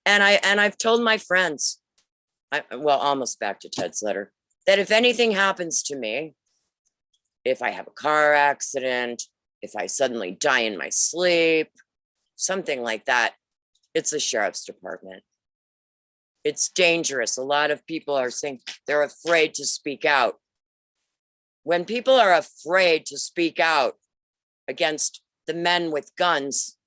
And I've told my friends, well, almost back to Ted's letter, that if anything happens to me, if I have a car accident, if I suddenly die in my sleep, something like that, it's the sheriff's department. It's dangerous. A lot of people are saying they're afraid to speak out. When people are afraid to speak out against the men with guns,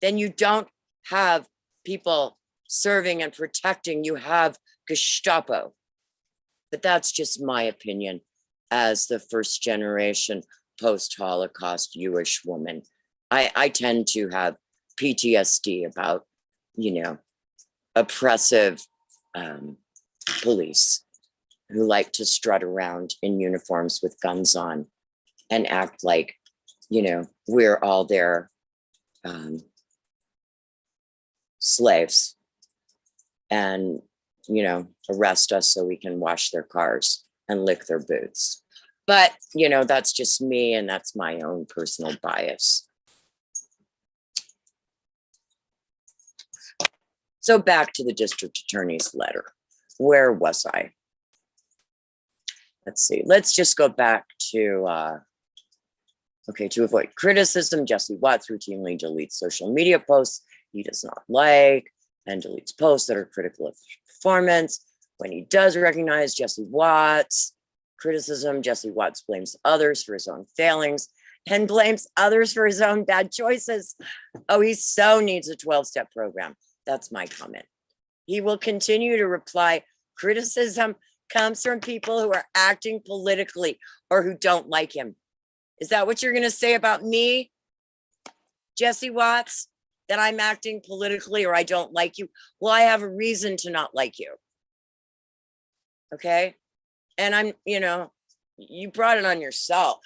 then you don't have people serving and protecting. You have Gestapo. But that's just my opinion as the first generation post-Holocaust Jewish woman. I tend to have PTSD about, you know, oppressive police who like to strut around in uniforms with guns on and act like, you know, we're all their slaves, and, you know, arrest us so we can wash their cars and lick their boots. But, you know, that's just me, and that's my own personal bias. So back to the district attorney's letter. Where was I? Let's see. Let's just go back to, okay, to avoid criticism, Jesse Watts routinely deletes social media posts he does not like and deletes posts that are critical of performance. When he does recognize Jesse Watts' criticism, Jesse Watts blames others for his own failings and blames others for his own bad choices. Oh, he so needs a 12-step program. That's my comment. He will continue to reply, criticism comes from people who are acting politically or who don't like him. Is that what you're going to say about me, Jesse Watts? That I'm acting politically or I don't like you? Well, I have a reason to not like you. Okay? And I'm, you know, you brought it on yourself.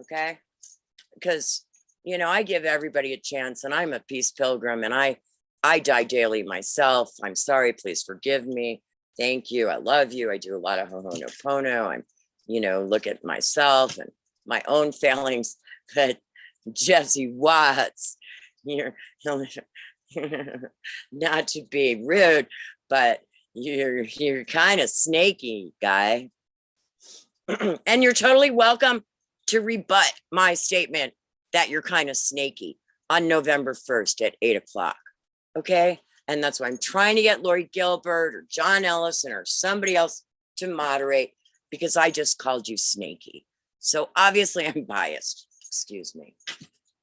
Okay? Because, you know, I give everybody a chance, and I'm a peace pilgrim, and I die daily myself. I'm sorry, please forgive me. Thank you. I love you. I do a lot of ho'oponopono. I'm, you know, look at myself and my own failings. But Jesse Watts, you're not to be rude, but you're kind of snaky, guy. And you're totally welcome to rebut my statement that you're kind of snaky on November 1st at 8 o'clock. Okay. And that's why I'm trying to get Lori Gilbert or John Ellison or somebody else to moderate, because I just called you snaky. So obviously I'm biased, excuse me,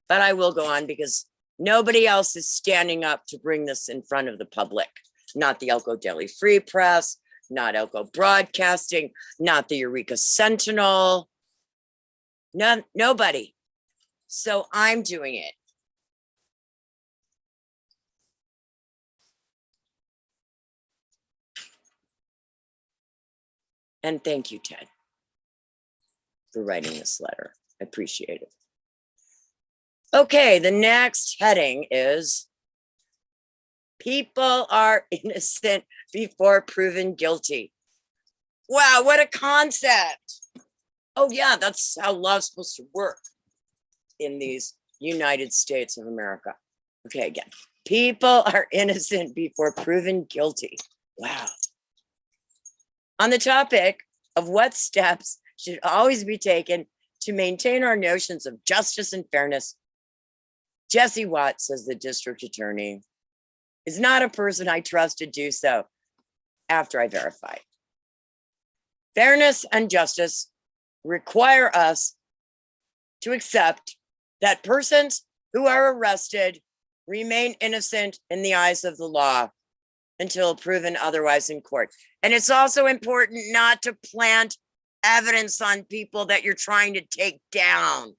but I will go on because nobody else is standing up to bring this in front of the public. Not the Elko Daily Free Press, not Elko Broadcasting, not the Eureka Sentinel, nobody. So I'm doing it. And thank you, Ted, for writing this letter. I appreciate it. Okay, the next heading is people are innocent before proven guilty. Wow, what a concept. Oh yeah, that's how law's supposed to work in these United States of America. Okay, again, people are innocent before proven guilty. Wow. On the topic of what steps should always be taken to maintain our notions of justice and fairness, Jesse Watts, says the district attorney, is not a person I trust to do so after I verify. Fairness and justice require us to accept that persons who are arrested remain innocent in the eyes of the law until proven otherwise in court. And it's also important not to plant evidence on people that you're trying to take down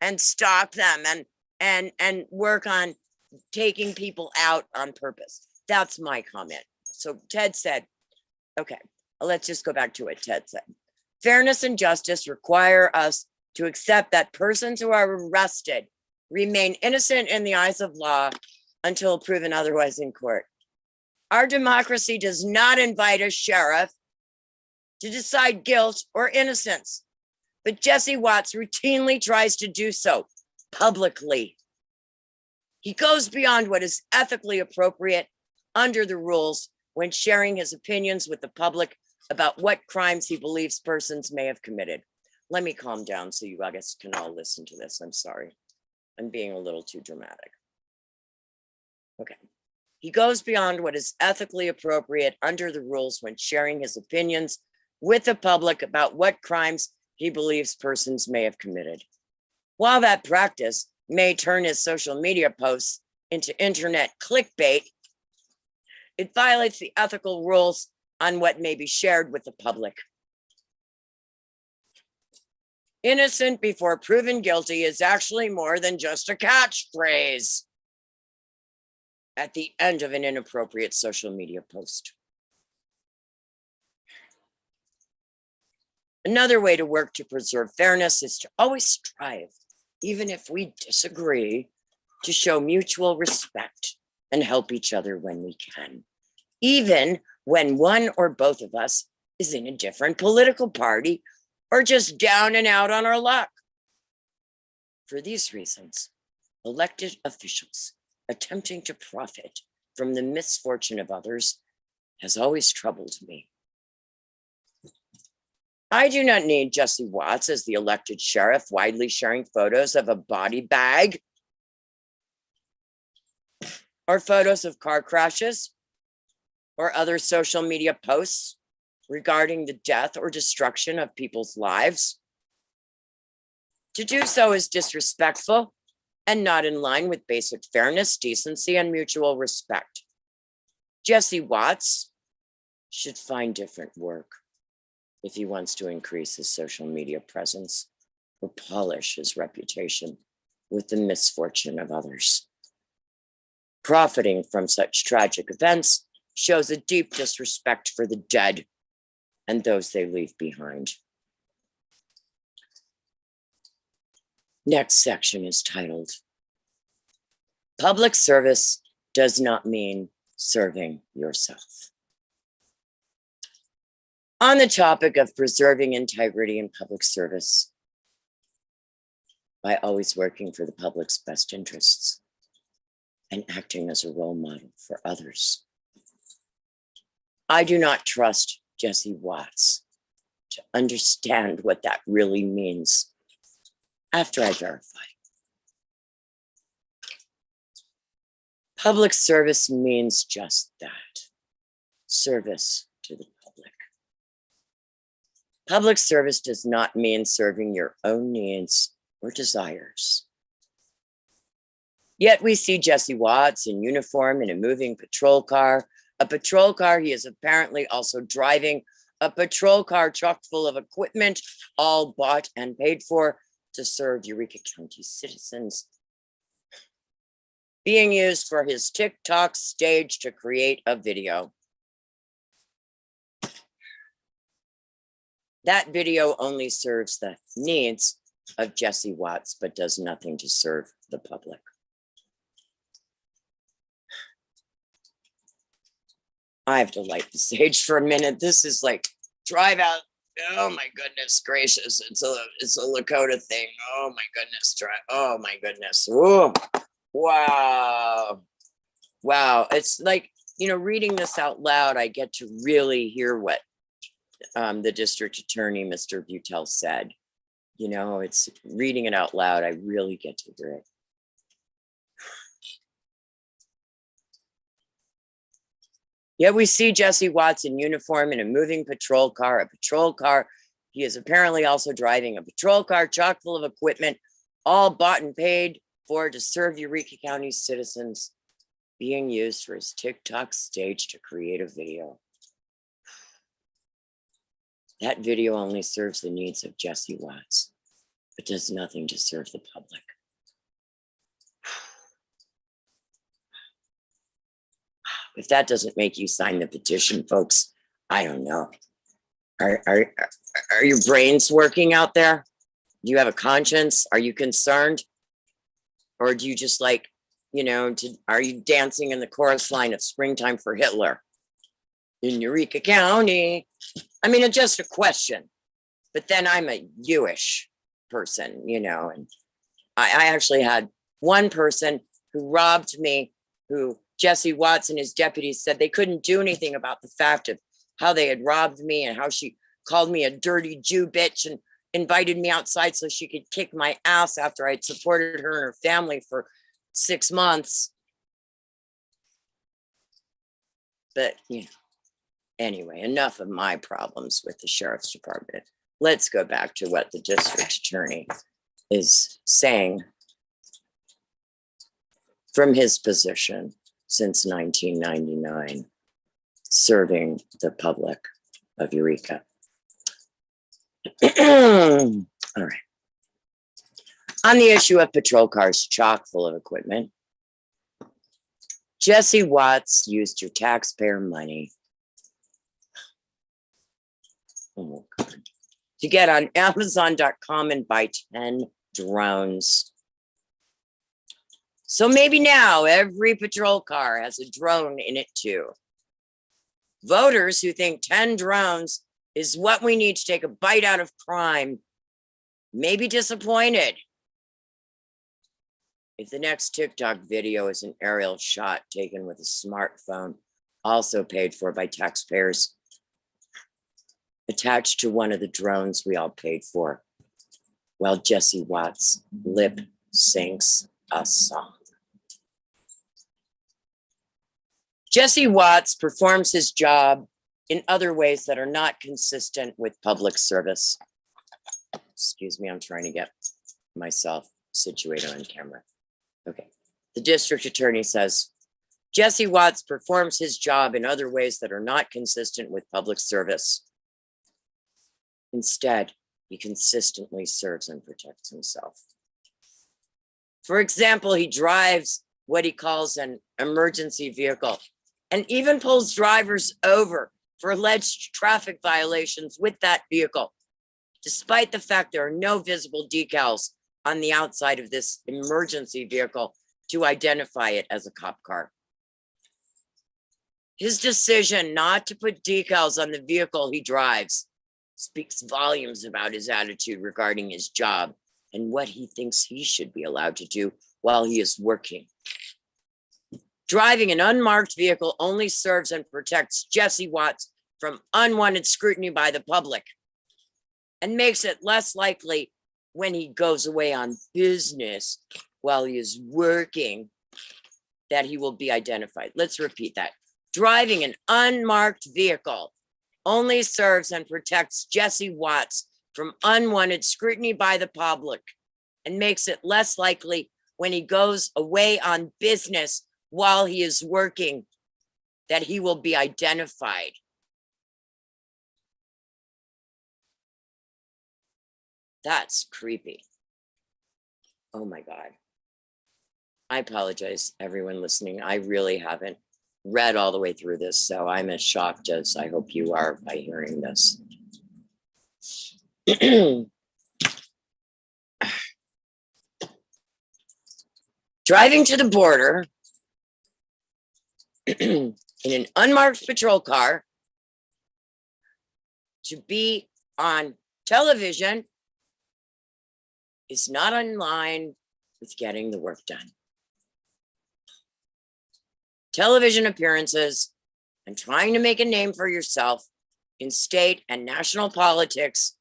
and stop them and work on taking people out on purpose. That's my comment. So Ted said, okay, let's just go back to what Ted said. Fairness and justice require us to accept that persons who are arrested remain innocent in the eyes of law until proven otherwise in court. Our democracy does not invite a sheriff to decide guilt or innocence, but Jesse Watts routinely tries to do so publicly. He goes beyond what is ethically appropriate under the rules when sharing his opinions with the public about what crimes he believes persons may have committed. Let me calm down so you guys can all listen to this. I'm sorry. I'm being a little too dramatic. Okay. He goes beyond what is ethically appropriate under the rules when sharing his opinions with the public about what crimes he believes persons may have committed. While that practice may turn his social media posts into internet clickbait, it violates the ethical rules on what may be shared with the public. Innocent before proven guilty is actually more than just a catchphrase at the end of an inappropriate social media post. Another way to work to preserve fairness is to always strive, even if we disagree, to show mutual respect and help each other when we can, even when one or both of us is in a different political party or just down and out on our luck. For these reasons, elected officials attempting to profit from the misfortune of others has always troubled me. I do not need Jesse Watts as the elected sheriff widely sharing photos of a body bag or photos of car crashes or other social media posts regarding the death or destruction of people's lives. To do so is disrespectful and not in line with basic fairness, decency, and mutual respect. Jesse Watts should find different work if he wants to increase his social media presence or polish his reputation with the misfortune of others. Profiting from such tragic events shows a deep disrespect for the dead and those they leave behind. Next section is titled, Public Service Does Not Mean Serving Yourself. On the topic of preserving integrity in public service by always working for the public's best interests and acting as a role model for others, I do not trust Jesse Watts to understand what that really means after I verify. Public service means just that, service to the public. Public service does not mean serving your own needs or desires. Yet we see Jesse Watts in uniform in a moving patrol car he is apparently also driving, a patrol car chock full of equipment, all bought and paid for to serve Eureka County citizens, being used for his TikTok stage to create a video. That video only serves the needs of Jesse Watts, but does nothing to serve the public. I have to light the sage for a minute. This is like drive out. Oh my goodness gracious. It's a Lakota thing. Oh my goodness. Oh my goodness. Ooh. Wow. Wow. It's like, reading this out loud, I get to really hear what the district attorney, Mr. Butel, said. You know, it's reading it out loud. I really get to hear it. Yet we see Jesse Watts in uniform in a moving patrol car, a patrol car. He is apparently also driving a patrol car chock full of equipment, all bought and paid for to serve Eureka County citizens, being used for his TikTok stage to create a video. That video only serves the needs of Jesse Watts, but does nothing to serve the public. If that doesn't make you sign the petition, folks, I don't know. Are your brains working out there? Do you have a conscience? Are you concerned? Or do you just like, you know, are you dancing in the chorus line of Springtime for Hitler in Eureka County? I mean, it's just a question. But then I'm a Jewish person, you know, and I actually had one person who robbed me, who Jesse Watts and his deputies said they couldn't do anything about the fact of how they had robbed me and how she called me a dirty Jew bitch and invited me outside so she could kick my ass after I'd supported her and her family for 6 months. But, you know, anyway, enough of my problems with the sheriff's department. Let's go back to what the district attorney is saying from his position since 1999, serving the public of Eureka. All right. On the issue of patrol cars chock full of equipment, Jesse Watts used your taxpayer money to get on Amazon.com and buy 10 drones. So maybe now every patrol car has a drone in it too. Voters who think 10 drones is what we need to take a bite out of crime may be disappointed. If the next TikTok video is an aerial shot taken with a smartphone, also paid for by taxpayers, attached to one of the drones we all paid for, while Jesse Watts lip syncs a song. Jesse Watts performs his job in other ways that are not consistent with public service. Excuse me, I'm trying to get myself situated on camera. Okay. The district attorney says, Jesse Watts performs his job in other ways that are not consistent with public service. Instead, he consistently serves and protects himself. For example, he drives what he calls an emergency vehicle and even pulls drivers over for alleged traffic violations with that vehicle, despite the fact there are no visible decals on the outside of this emergency vehicle to identify it as a cop car. His decision not to put decals on the vehicle he drives speaks volumes about his attitude regarding his job and what he thinks he should be allowed to do while he is working. Driving an unmarked vehicle only serves and protects Jesse Watts from unwanted scrutiny by the public and makes it less likely when he goes away on business while he is working that he will be identified. Let's repeat that. Driving an unmarked vehicle only serves and protects Jesse Watts from unwanted scrutiny by the public and makes it less likely when he goes away on business while he is working that he will be identified. That's creepy. Oh my God. I apologize, everyone listening. I really haven't read all the way through this, so I'm as shocked as I hope you are by hearing this. Driving to the border in an unmarked patrol car to be on television is not in line with getting the work done. Television appearances and trying to make a name for yourself in state and national politics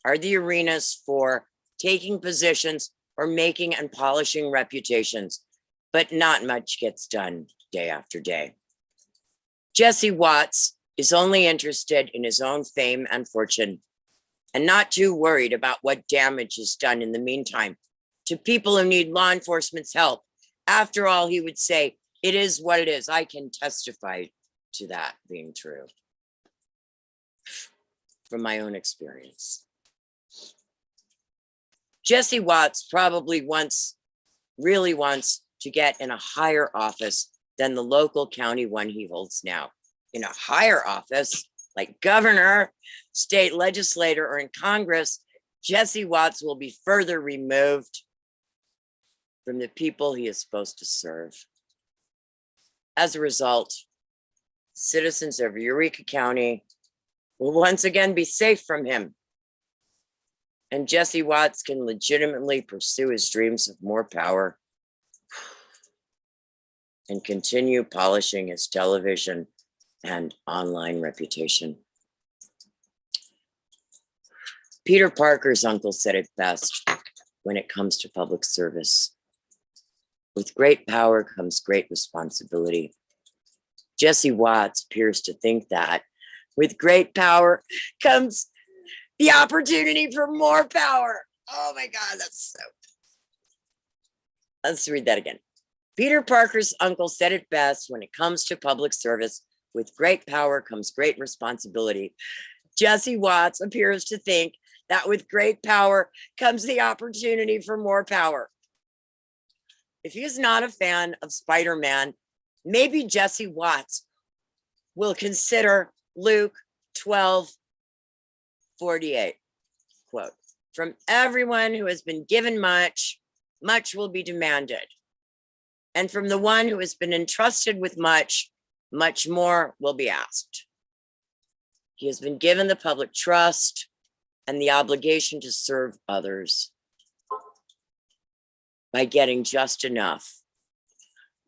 are the arenas for taking positions, or making and polishing reputations, but not much gets done day after day. Jesse Watts is only interested in his own fame and fortune, and not too worried about what damage is done in the meantime to people who need law enforcement's help. After all, he would say, it is what it is. I can testify to that being true from my own experience. Jesse Watts probably really wants to get in a higher office than the local county one he holds now. In a higher office, like governor, state legislator, or in Congress, Jesse Watts will be further removed from the people he is supposed to serve. As a result, citizens of Eureka County will once again be safe from him. And Jesse Watts can legitimately pursue his dreams of more power and continue polishing his television and online reputation. Peter Parker's uncle said it best when it comes to public service. With great power comes great responsibility. Jesse Watts appears to think that with great power comes the opportunity for more power. Oh my God, that's so. Let's read that again. Peter Parker's uncle said it best when it comes to public service. With great power comes great responsibility. Jesse Watts appears to think that with great power comes the opportunity for more power. If he's not a fan of Spider-Man, maybe Jesse Watts will consider Luke 12:48. Quote, from everyone who has been given much, much will be demanded. And from the one who has been entrusted with much, much more will be asked. He has been given the public trust and the obligation to serve others by getting just enough.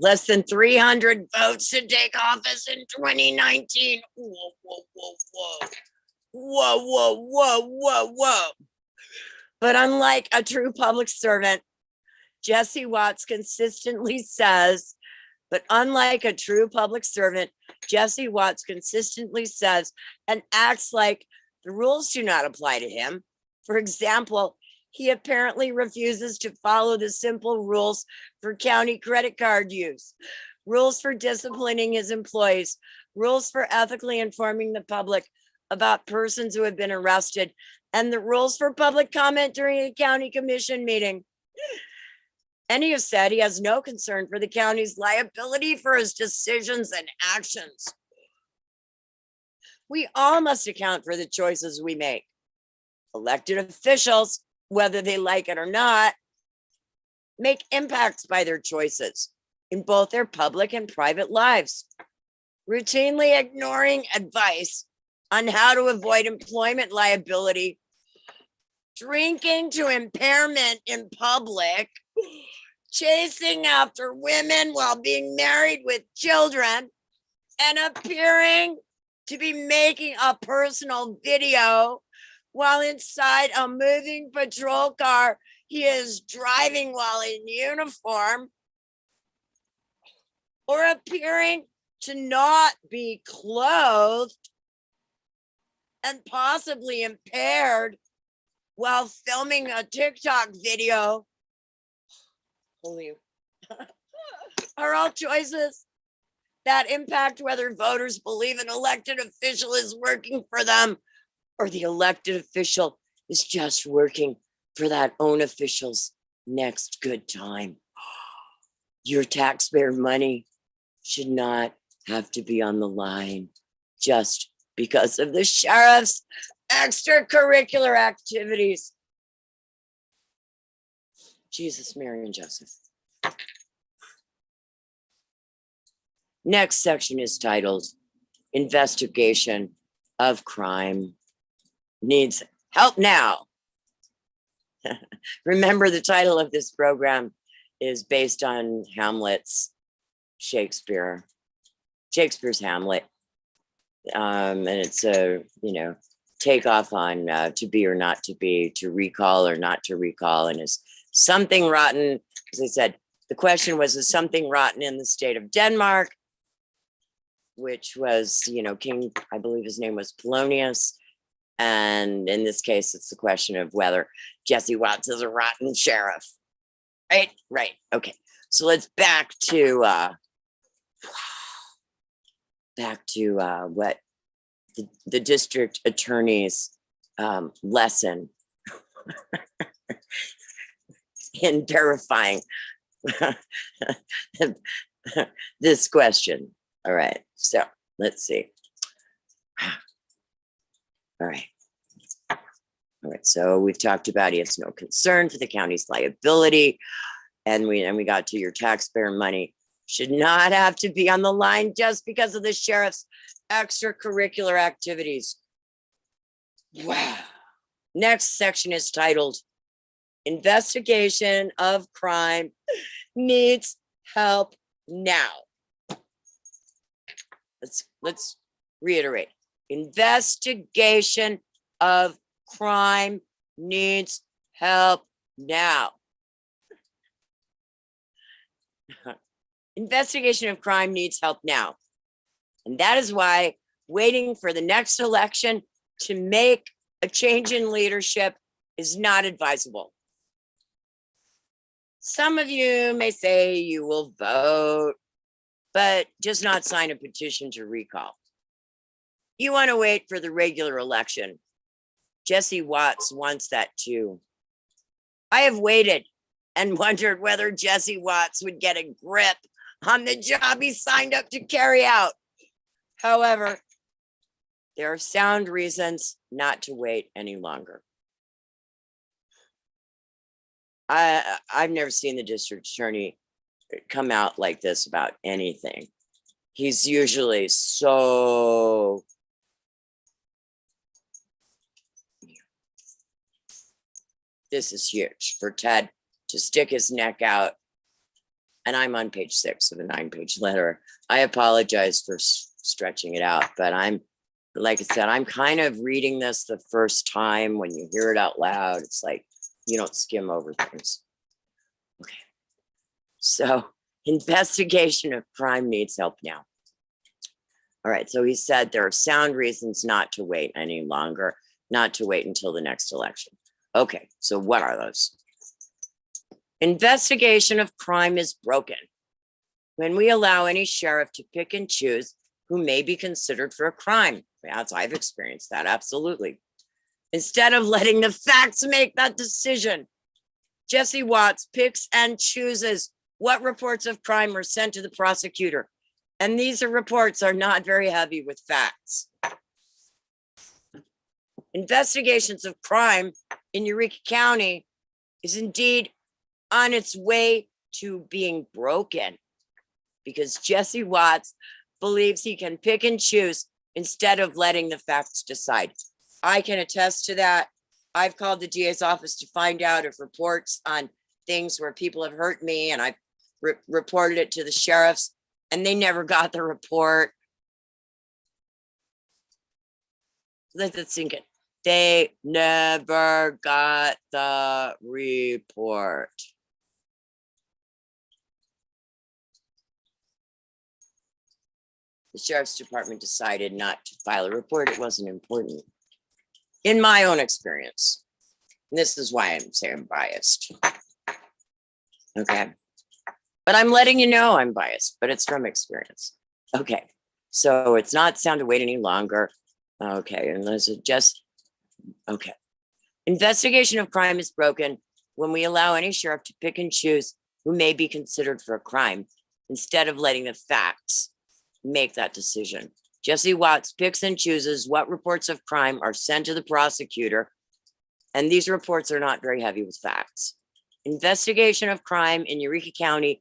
Less than 300 votes to take office in 2019. Whoa, whoa, whoa, whoa. Whoa, whoa, whoa, whoa, whoa. But unlike a true public servant, Jesse Watts consistently says, and acts like the rules do not apply to him. For example, he apparently refuses to follow the simple rules for county credit card use, rules for disciplining his employees, rules for ethically informing the public about persons who have been arrested, and the rules for public comment during a county commission meeting. And he has said he has no concern for the county's liability for his decisions and actions. We all must account for the choices we make. Elected officials, whether they like it or not, make impacts by their choices in both their public and private lives. Routinely ignoring advice on how to avoid employment liability, drinking to impairment in public, chasing after women while being married with children, and appearing to be making a personal video while inside a moving patrol car he is driving while in uniform, or appearing to not be clothed and possibly impaired while filming a TikTok video. Are all choices that impact whether voters believe an elected official is working for them, or the elected official is just working for that own official's next good time. Your taxpayer money should not have to be on the line just because of the sheriff's extracurricular activities. Jesus, Mary, and Joseph. Next section is titled Investigation of Crime Needs Help Now. Remember, the title of this program is based on Hamlet's Shakespeare's Hamlet. And it's a, take off on to be or not to be, to recall or not to recall, and is something rotten, as I said, the question was, is something rotten in the state of Denmark, which was, King, I believe his name was Polonius. And in this case, it's the question of whether Jesse Watts is a rotten sheriff. Right? Right. Okay. So let's back to what the district attorney's lesson in verifying this question. All right, so let's see. All right. So we've talked about he has no concern for the county's liability, and we got to your taxpayer money should not have to be on the line just because of the sheriff's extracurricular activities. Wow. Next section is titled Investigation of Crime Needs Help Now. Let's reiterate. Investigation of crime needs help now. Investigation of crime needs help now. And that is why waiting for the next election to make a change in leadership is not advisable. Some of you may say you will vote, but just not sign a petition to recall. You want to wait for the regular election. Jesse Watts wants that too. I have waited and wondered whether Jesse Watts would get a grip on the job he signed up to carry out. However, there are sound reasons not to wait any longer. I've never seen the district attorney come out like this about anything. He's usually so this is huge for Ted to stick his neck out. And I'm on page 6 of a 9-page letter. I apologize for stretching it out, but like I said, I'm kind of reading this the first time. When you hear it out loud, it's like you don't skim over things. Okay. So investigation of crime needs help now. All right. So he said there are sound reasons not to wait any longer, not to wait until the next election. Okay. So what are those? Investigation of crime is broken when we allow any sheriff to pick and choose who may be considered for a crime. Yes, I've experienced that, absolutely. Instead of letting the facts make that decision, Jesse Watts picks and chooses what reports of crime are sent to the prosecutor. And these reports are not very heavy with facts. Investigations of crime in Eureka County is indeed on its way to being broken because Jesse Watts believes he can pick and choose instead of letting the facts decide. I can attest to that. I've called the DA's office to find out if reports on things where people have hurt me, and I've reported it to the sheriffs, and they never got the report. Let it sink in. They never got the report. The sheriff's department decided not to file a report. It wasn't important. In my own experience, and this is why I'm saying I'm biased. Okay. But I'm letting you know I'm biased, but it's from experience. Okay. So it's not sound to wait any longer. Okay. And those are just, okay. Investigation of crime is broken when we allow any sheriff to pick and choose who may be considered for a crime instead of letting the facts make that decision. Jesse Watts picks and chooses what reports of crime are sent to the prosecutor, and these reports are not very heavy with facts. Investigation of crime in Eureka County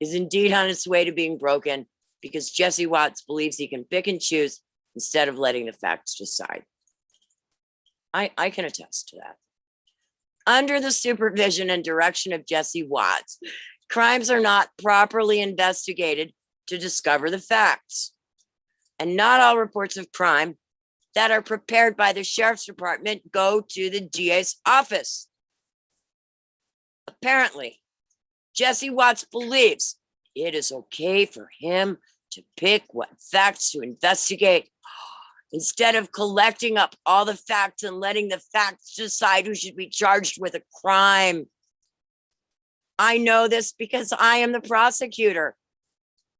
is indeed on its way to being broken because Jesse Watts believes he can pick and choose instead of letting the facts decide. I can attest to that. Under the supervision and direction of Jesse Watts, crimes are not properly investigated to discover the facts. And not all reports of crime that are prepared by the sheriff's department go to the DA's office. Apparently, Jesse Watts believes it is okay for him to pick what facts to investigate instead of collecting up all the facts and letting the facts decide who should be charged with a crime. I know this because I am the prosecutor.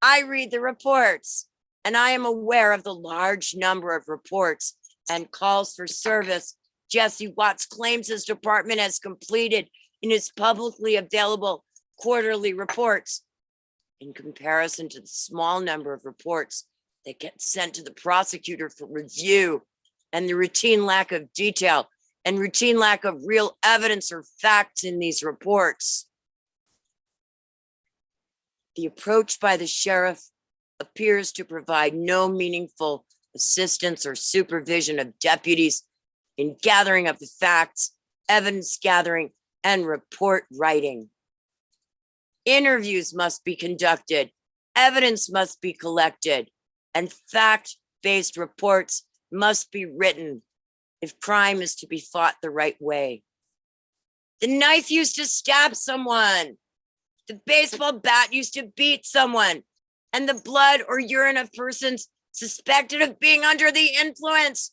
I read the reports, and I am aware of the large number of reports and calls for service Jesse Watts claims his department has completed in his publicly available quarterly reports, in comparison to the small number of reports that get sent to the prosecutor for review, and the routine lack of detail and routine lack of real evidence or facts in these reports. The approach by the sheriff appears to provide no meaningful assistance or supervision of deputies in gathering of the facts, evidence gathering, and report writing. Interviews must be conducted, evidence must be collected, and fact-based reports must be written if crime is to be fought the right way. The knife used to stab someone. The baseball bat used to beat someone. And the blood or urine of persons suspected of being under the influence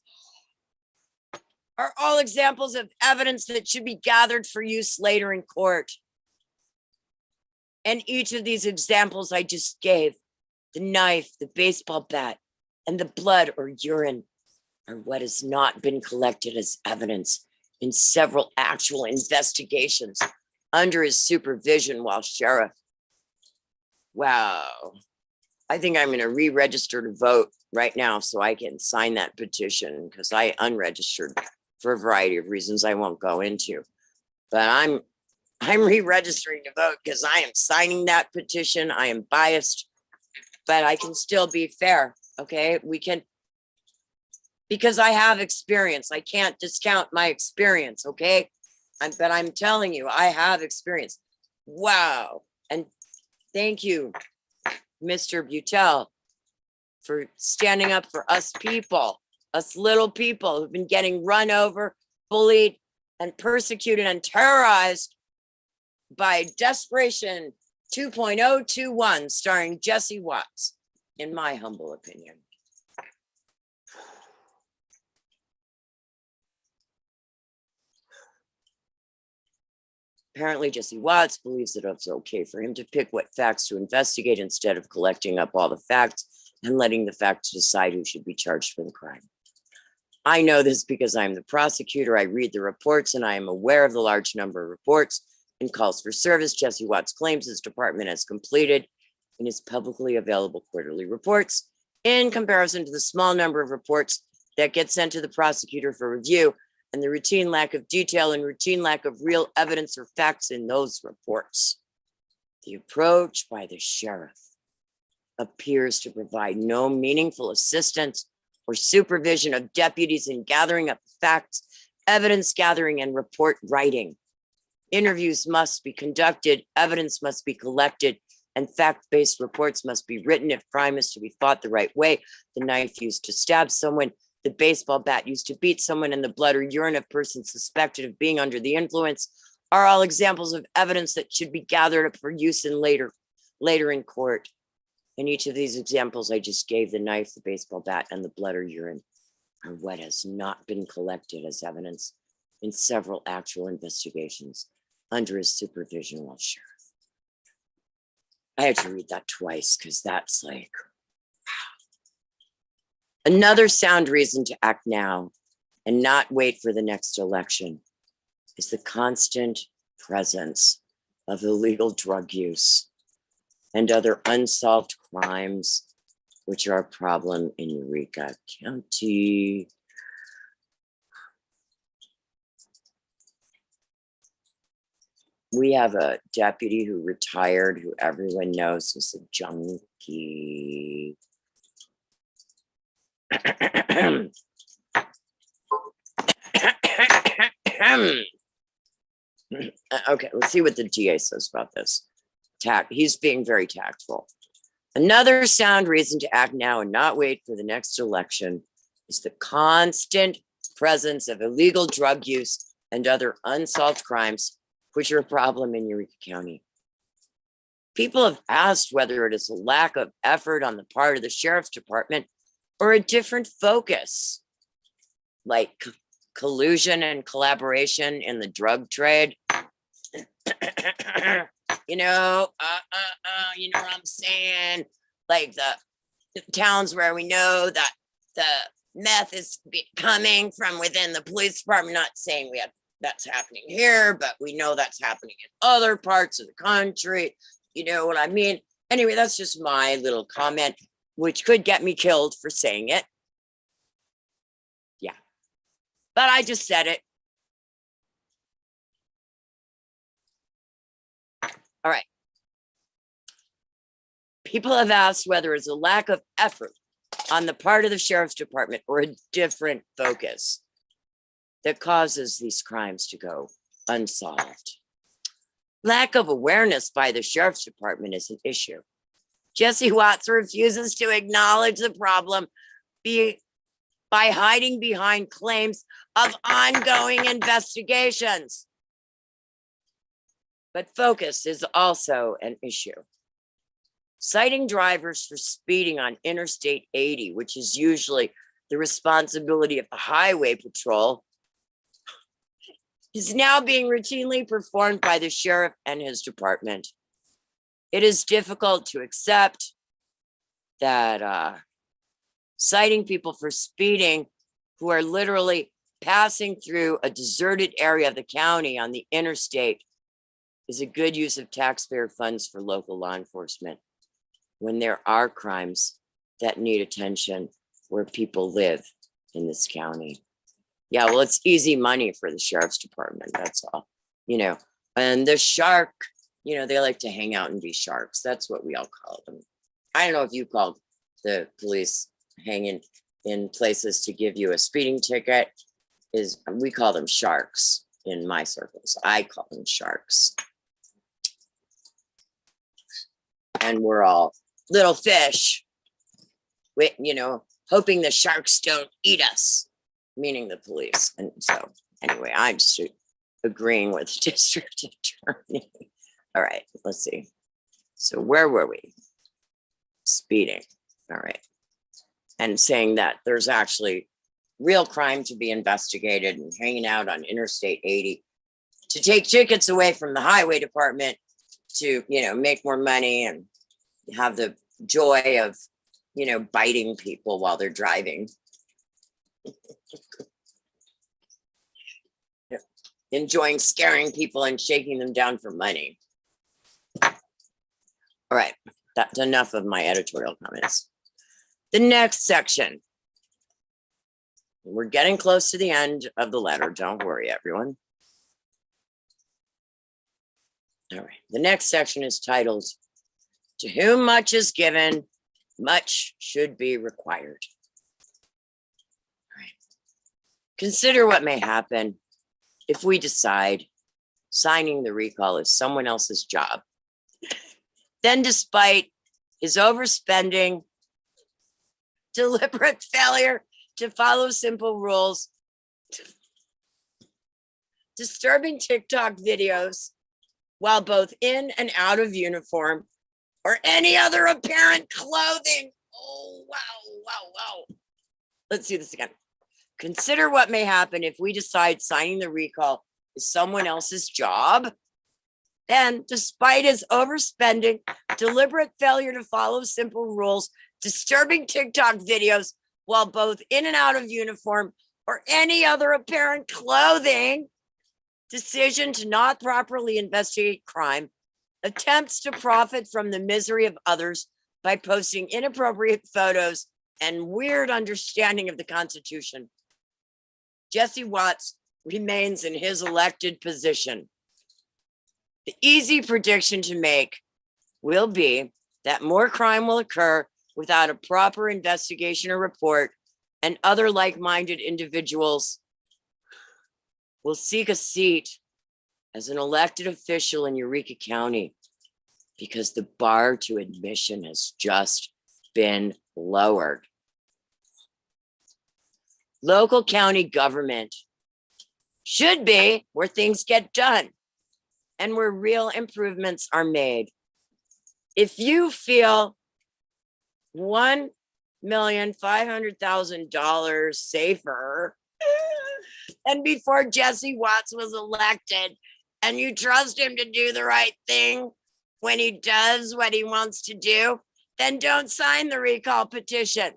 are all examples of evidence that should be gathered for use later in court. And each of these examples I just gave, the knife, the baseball bat, and the blood or urine, are what has not been collected as evidence in several actual investigations under his supervision while sheriff. Wow. I think I'm going to re-register to vote right now so I can sign that petition, because I unregistered for a variety of reasons I won't go into. But I'm re-registering to vote because I am signing that petition. I am biased, but I can still be fair. Okay, we can, because I have experience. I can't discount my experience. Okay, but I'm telling you, I have experience. Wow. And thank you, Mr. Butel, for standing up for us people, us little people who've been getting run over, bullied, and persecuted and terrorized by Desperation 2.021, starring Jesse Watts, in my humble opinion. Apparently, Jesse Watts believes that it's okay for him to pick what facts to investigate instead of collecting up all the facts and letting the facts decide who should be charged for the crime. I know this because I'm the prosecutor. I read the reports, and I am aware of the large number of reports and calls for service Jesse Watts claims his department has completed in his publicly available quarterly reports, in comparison to the small number of reports that get sent to the prosecutor for review, and the routine lack of detail and routine lack of real evidence or facts in those reports. The approach by the sheriff appears to provide no meaningful assistance or supervision of deputies in gathering up facts, evidence gathering, and report writing. Interviews must be conducted, evidence must be collected, and fact-based reports must be written if crime is to be fought the right way. The knife used to stab someone, the baseball bat used to beat someone, and the blood or urine of persons suspected of being under the influence are all examples of evidence that should be gathered up for use in later in court. In each of these examples I just gave, the knife, the baseball bat, and the blood or urine are what has not been collected as evidence in several actual investigations under his supervision while sheriff. I had to read that twice because that's like, wow. Another sound reason to act now and not wait for the next election is the constant presence of illegal drug use and other unsolved crimes, which are a problem in Eureka County. We have a deputy who retired, who everyone knows was a junkie. Okay, let's see what the DA says about this. He's being very tactful. Another sound reason to act now and not wait for the next election is the constant presence of illegal drug use and other unsolved crimes, which are a problem in Eureka County. People have asked whether it is a lack of effort on the part of the sheriff's department or a different focus, like collusion and collaboration in the drug trade. You know what I'm saying? Like the towns where we know that the meth is coming from within the police department. Not saying that's happening here, but we know that's happening in other parts of the country. You know what I mean? Anyway, that's just my little comment, which could get me killed for saying it. Yeah, but I just said it. All right. People have asked whether it's a lack of effort on the part of the sheriff's department or a different focus that causes these crimes to go unsolved. Lack of awareness by the sheriff's department is an issue. Jesse Watts refuses to acknowledge the problem by hiding behind claims of ongoing investigations. But focus is also an issue. Citing drivers for speeding on Interstate 80, which is usually the responsibility of the highway patrol, is now being routinely performed by the sheriff and his department. It is difficult to accept that citing people for speeding who are literally passing through a deserted area of the county on the interstate is a good use of taxpayer funds for local law enforcement when there are crimes that need attention where people live in this county. Yeah, well, it's easy money for the sheriff's department, that's all, And the shark, they like to hang out and be sharks. That's what we all call them. I don't know if you called the police hanging in places to give you a speeding ticket. We call them sharks in my circles. I call them sharks. And we're all little fish, hoping the sharks don't eat us, meaning the police. And so anyway, I'm just agreeing with the district attorney. All right, let's see. So where were we? Speeding. All right. And saying that there's actually real crime to be investigated and hanging out on Interstate 80 to take tickets away from the highway department to, make more money and have the joy of, biting people while they're driving. Enjoying scaring people and shaking them down for money. All right, that's enough of my editorial comments. The next section. We're getting close to the end of the letter. Don't worry, everyone. All right, the next section is titled, "To whom much is given, much should be required." All right. Consider what may happen if we decide signing the recall is someone else's job. Then, despite his overspending, deliberate failure to follow simple rules, disturbing TikTok videos while both in and out of uniform, or any other apparent clothing. Oh, wow. Let's do this again. Consider what may happen if we decide signing the recall is someone else's job. Then, despite his overspending, deliberate failure to follow simple rules, disturbing TikTok videos while both in and out of uniform, or any other apparent clothing, decision to not properly investigate crime, attempts to profit from the misery of others by posting inappropriate photos, and weird understanding of the Constitution, Jesse Watts remains in his elected position. The easy prediction to make will be that more crime will occur without a proper investigation or report, and other like-minded individuals will seek a seat as an elected official in Eureka County because the bar to admission has just been lowered. Local county government should be where things get done and where real improvements are made. If you feel $1,500,000 safer than before Jesse Watts was elected, and you trust him to do the right thing when he does what he wants to do, then don't sign the recall petition.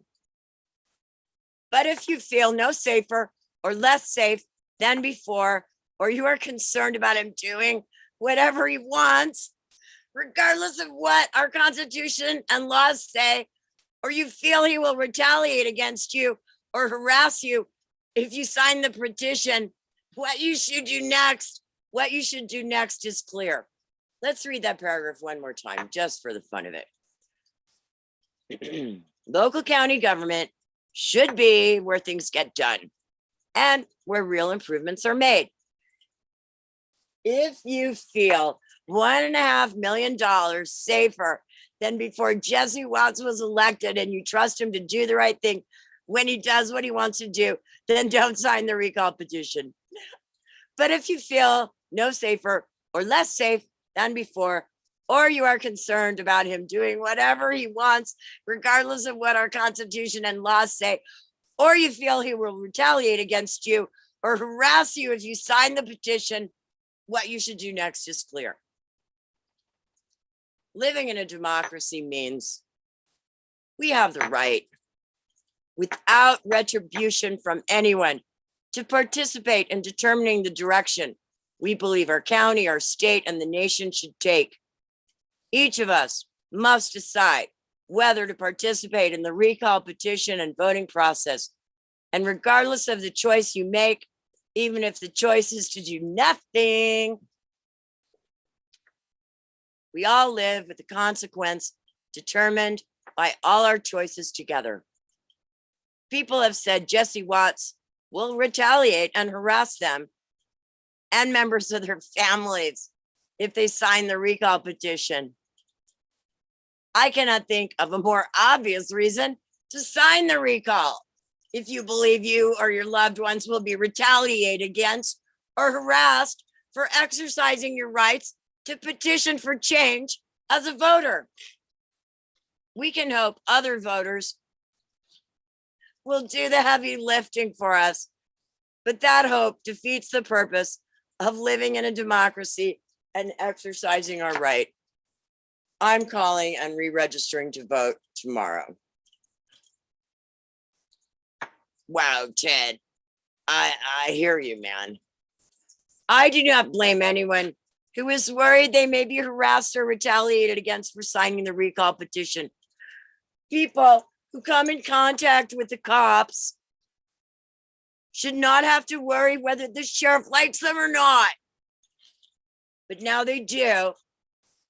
But if you feel no safer or less safe than before, or you are concerned about him doing whatever he wants, regardless of what our Constitution and laws say, or you feel he will retaliate against you or harass you if you sign the petition, what you should do next is clear. Let's read that paragraph one more time, just for the fun of it. Local county government should be where things get done and where real improvements are made. If you feel $1.5 million safer than before Jesse Watts was elected and you trust him to do the right thing when he does what he wants to do, then don't sign the recall petition. But if you feel no safer or less safe than before, or you are concerned about him doing whatever he wants, regardless of what our Constitution and laws say, or you feel he will retaliate against you or harass you if you sign the petition, what you should do next is clear. Living in a democracy means we have the right, without retribution from anyone, to participate in determining the direction we believe our county, our state, and the nation should take. Each of us must decide whether to participate in the recall petition and voting process. And regardless of the choice you make, even if the choice is to do nothing, we all live with the consequence determined by all our choices together. People have said Jesse Watts will retaliate and harass them and members of their families if they sign the recall petition. I cannot think of a more obvious reason to sign the recall if you believe you or your loved ones will be retaliated against or harassed for exercising your rights to petition for change as a voter. We can hope other voters will do the heavy lifting for us, but that hope defeats the purpose of living in a democracy and exercising our right. I'm calling and re-registering to vote tomorrow. Wow, Ted, I hear you, man. I do not blame anyone who is worried they may be harassed or retaliated against for signing the recall petition. People who come in contact with the cops should not have to worry whether the sheriff likes them or not. But now they do,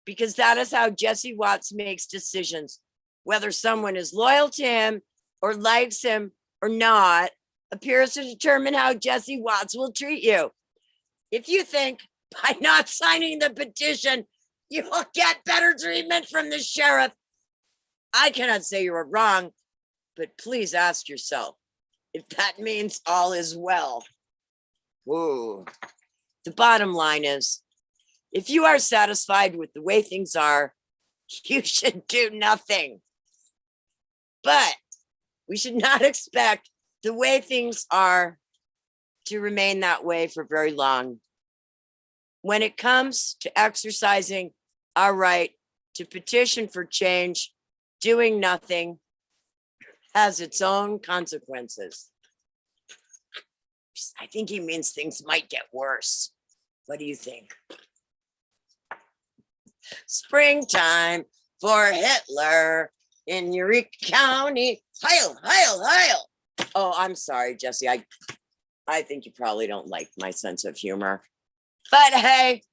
because that is how Jesse Watts makes decisions. Whether someone is loyal to him or likes him or not appears to determine how Jesse Watts will treat you. If you think by not signing the petition, you will get better treatment from the sheriff, I cannot say you are wrong, but please ask yourself if that means all is well. Ooh. The bottom line is, if you are satisfied with the way things are, you should do nothing. But we should not expect the way things are to remain that way for very long. When it comes to exercising our right to petition for change, doing nothing has its own consequences. I think he means things might get worse. What do you think? Springtime for Hitler in Eureka County. Heil, heil, heil. Oh, I'm sorry, Jesse. I think you probably don't like my sense of humor. But hey,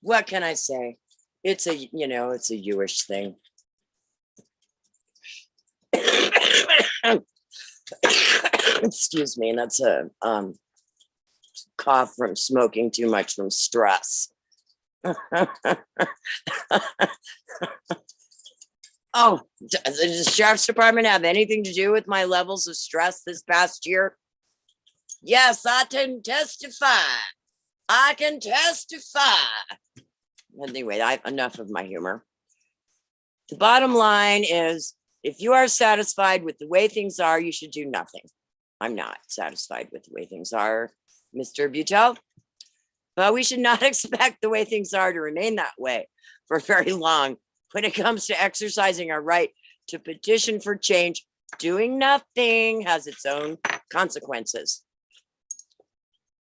what can I say? It's a you-ish thing. Excuse me, that's a cough from smoking too much from stress. Oh, does the sheriff's department have anything to do with my levels of stress this past year? Yes, I can testify. I can testify. Anyway, enough of my humor. The bottom line is, if you are satisfied with the way things are, you should do nothing. I'm not satisfied with the way things are, Mr. Butel, but we should not expect the way things are to remain that way for very long. When it comes to exercising our right to petition for change, doing nothing has its own consequences.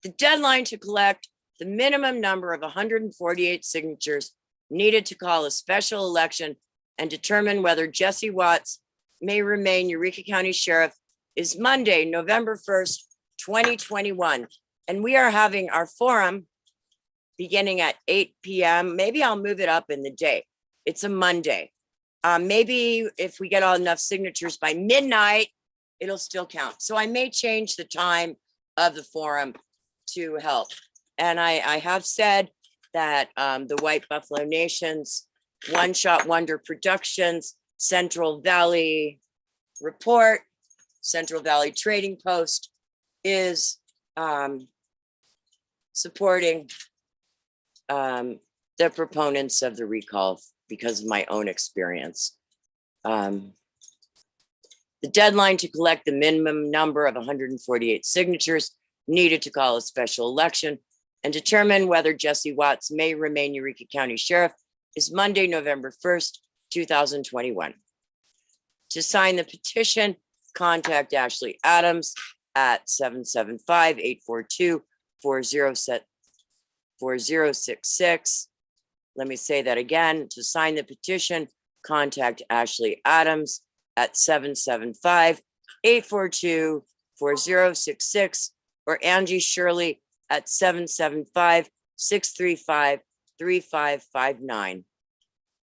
The deadline to collect the minimum number of 148 signatures needed to call a special election and determine whether Jesse Watts may remain Eureka County Sheriff is Monday, November 1st, 2021. And we are having our forum beginning at 8 p.m. Maybe I'll move it up in the day. It's a Monday. Maybe if we get all enough signatures by midnight, it'll still count. So I may change the time of the forum to help. And I have said that the White Buffalo Nation's One Shot Wonder Productions, Central Valley Report, Central Valley Trading Post is supporting the proponents of the recall because of my own experience. The deadline to collect the minimum number of 148 signatures needed to call a special election and determine whether Jesse Watts may remain Eureka County Sheriff is Monday, November 1st, 2021. To sign the petition, contact Ashley Adams at 775-842-4066. Let me say that again. To sign the petition, contact Ashley Adams at 775-842-4066 or Angie Shirley at 775-635-3559.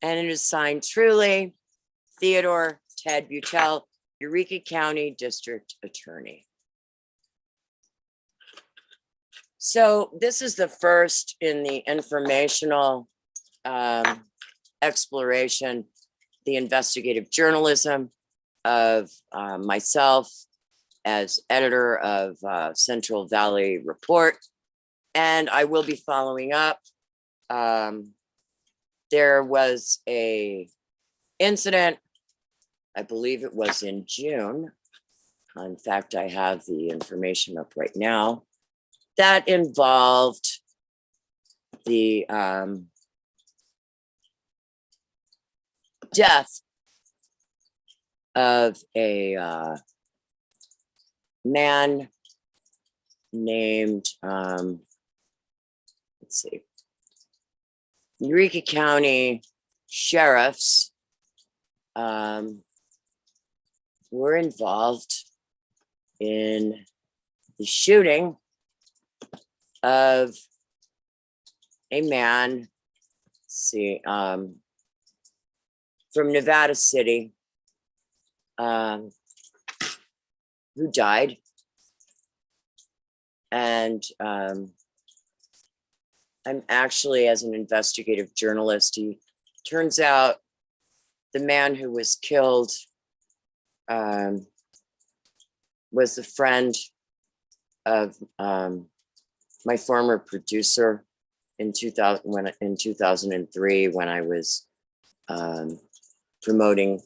And it is signed truly, Theodore Ted Butel, Eureka County District Attorney. So this is the first in the informational exploration, the investigative journalism of myself as editor of Central Valley Report, and I will be following up. There was a incident, I believe it was in June. In fact, I have the information up right now, that involved the death of a man named, let's see, Eureka County sheriffs were involved in the shooting of a man, let's see, from Nevada City, who died. And I'm actually, as an investigative journalist, he turns out the man who was killed was a friend of my former producer in 2003 when I was promoting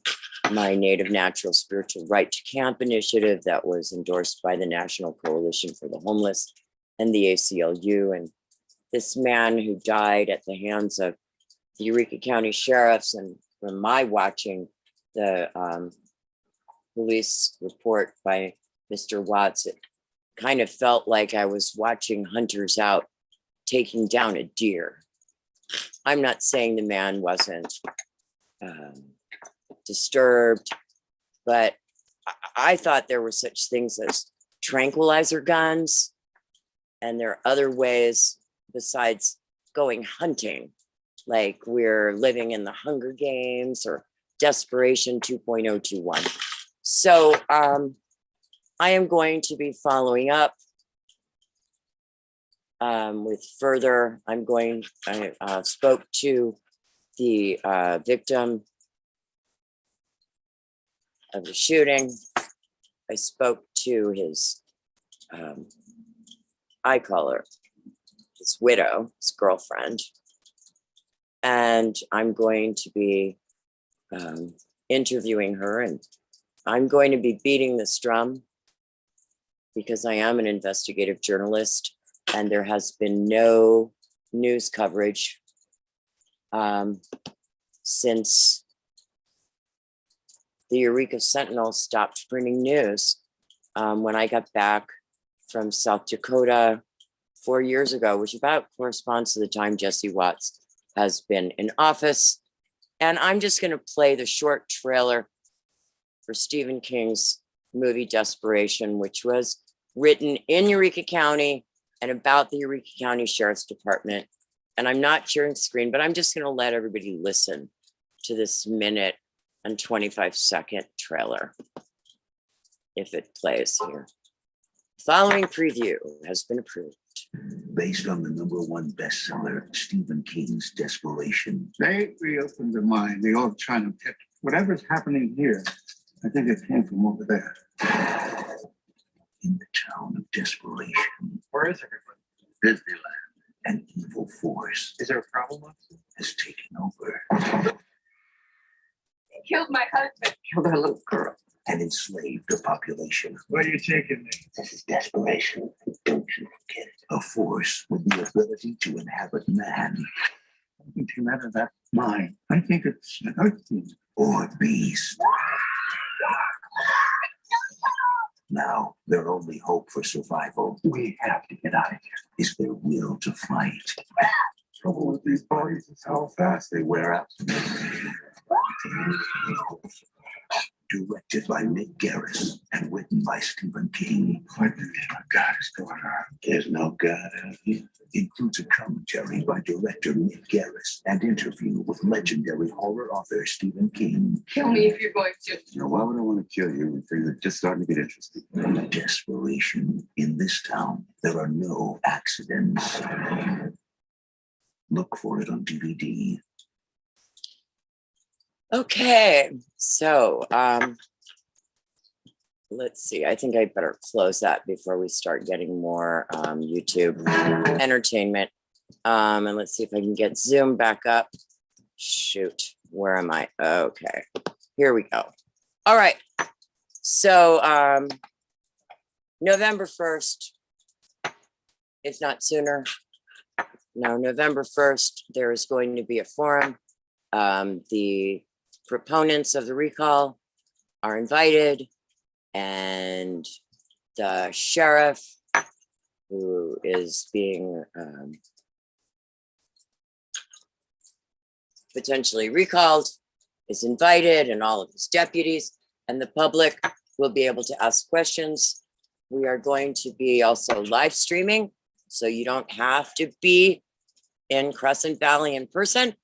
my Native Natural Spiritual Right to Camp initiative that was endorsed by the National Coalition for the Homeless and the ACLU. And this man who died at the hands of the Eureka County sheriffs, and from my watching the police report by Mr. Watts, it kind of felt like I was watching hunters out taking down a deer. I'm not saying the man wasn't disturbed, but I thought there were such things as tranquilizer guns, and there are other ways besides going hunting, like we're living in the Hunger Games or Desperation 2.021. So I am going to be following up with further. I spoke to the victim of the shooting. I spoke to his, I call her his widow, his girlfriend, and I'm going to be interviewing her, and I'm going to be beating this drum because I am an investigative journalist, and there has been no news coverage since the Eureka Sentinel stopped printing news. When I got back from South Dakota 4 years ago, which about corresponds to the time Jesse Watts has been in office. And I'm just going to play the short trailer for Stephen King's movie Desperation, which was written in Eureka County and about the Eureka County Sheriff's Department. And I'm not sharing screen, but I'm just going to let everybody listen to this minute and 25-second trailer, if it plays here. Following preview has been approved. Based on the #1 bestseller, Stephen King's Desperation. They reopened their mind. They all trying to pick whatever's happening here. I think it came from over there. In the town of Desperation, Where is everybody? Disneyland, an evil force Is there a problem, officer? has taken over They killed my husband. Killed our little girl. and enslaved a population. Where are you taking me? This is desperation. Don't you forget it. A force with the ability to inhabit man Something came out of that mine. I think it's an earth thing. or beast. Now, their only hope for survival We have to get out of here. is their will to fight. Trouble with these bodies is how fast they wear out. Directed by Nick Garris and written by Stephen King. What the God is going on? There's no God out here. Includes a commentary by director Nick Garris and interview with legendary horror author Stephen King. Kill me if you're going to. You know, why would I want to kill you when things are just starting to get interesting? Desperation. In this town, there are no accidents. Look for it on DVD. Okay, so let's see. I think I better close that before we start getting more YouTube entertainment. And let's see if I can get Zoom back up. Shoot, where am I? Okay, here we go. All right, so November 1st, if not sooner. No, November 1st, there is going to be a forum. The proponents of the recall are invited, and the sheriff, who is being potentially recalled, is invited, and all of his deputies, and the public will be able to ask questions. We are going to be also live streaming, so you don't have to be in Crescent Valley in person.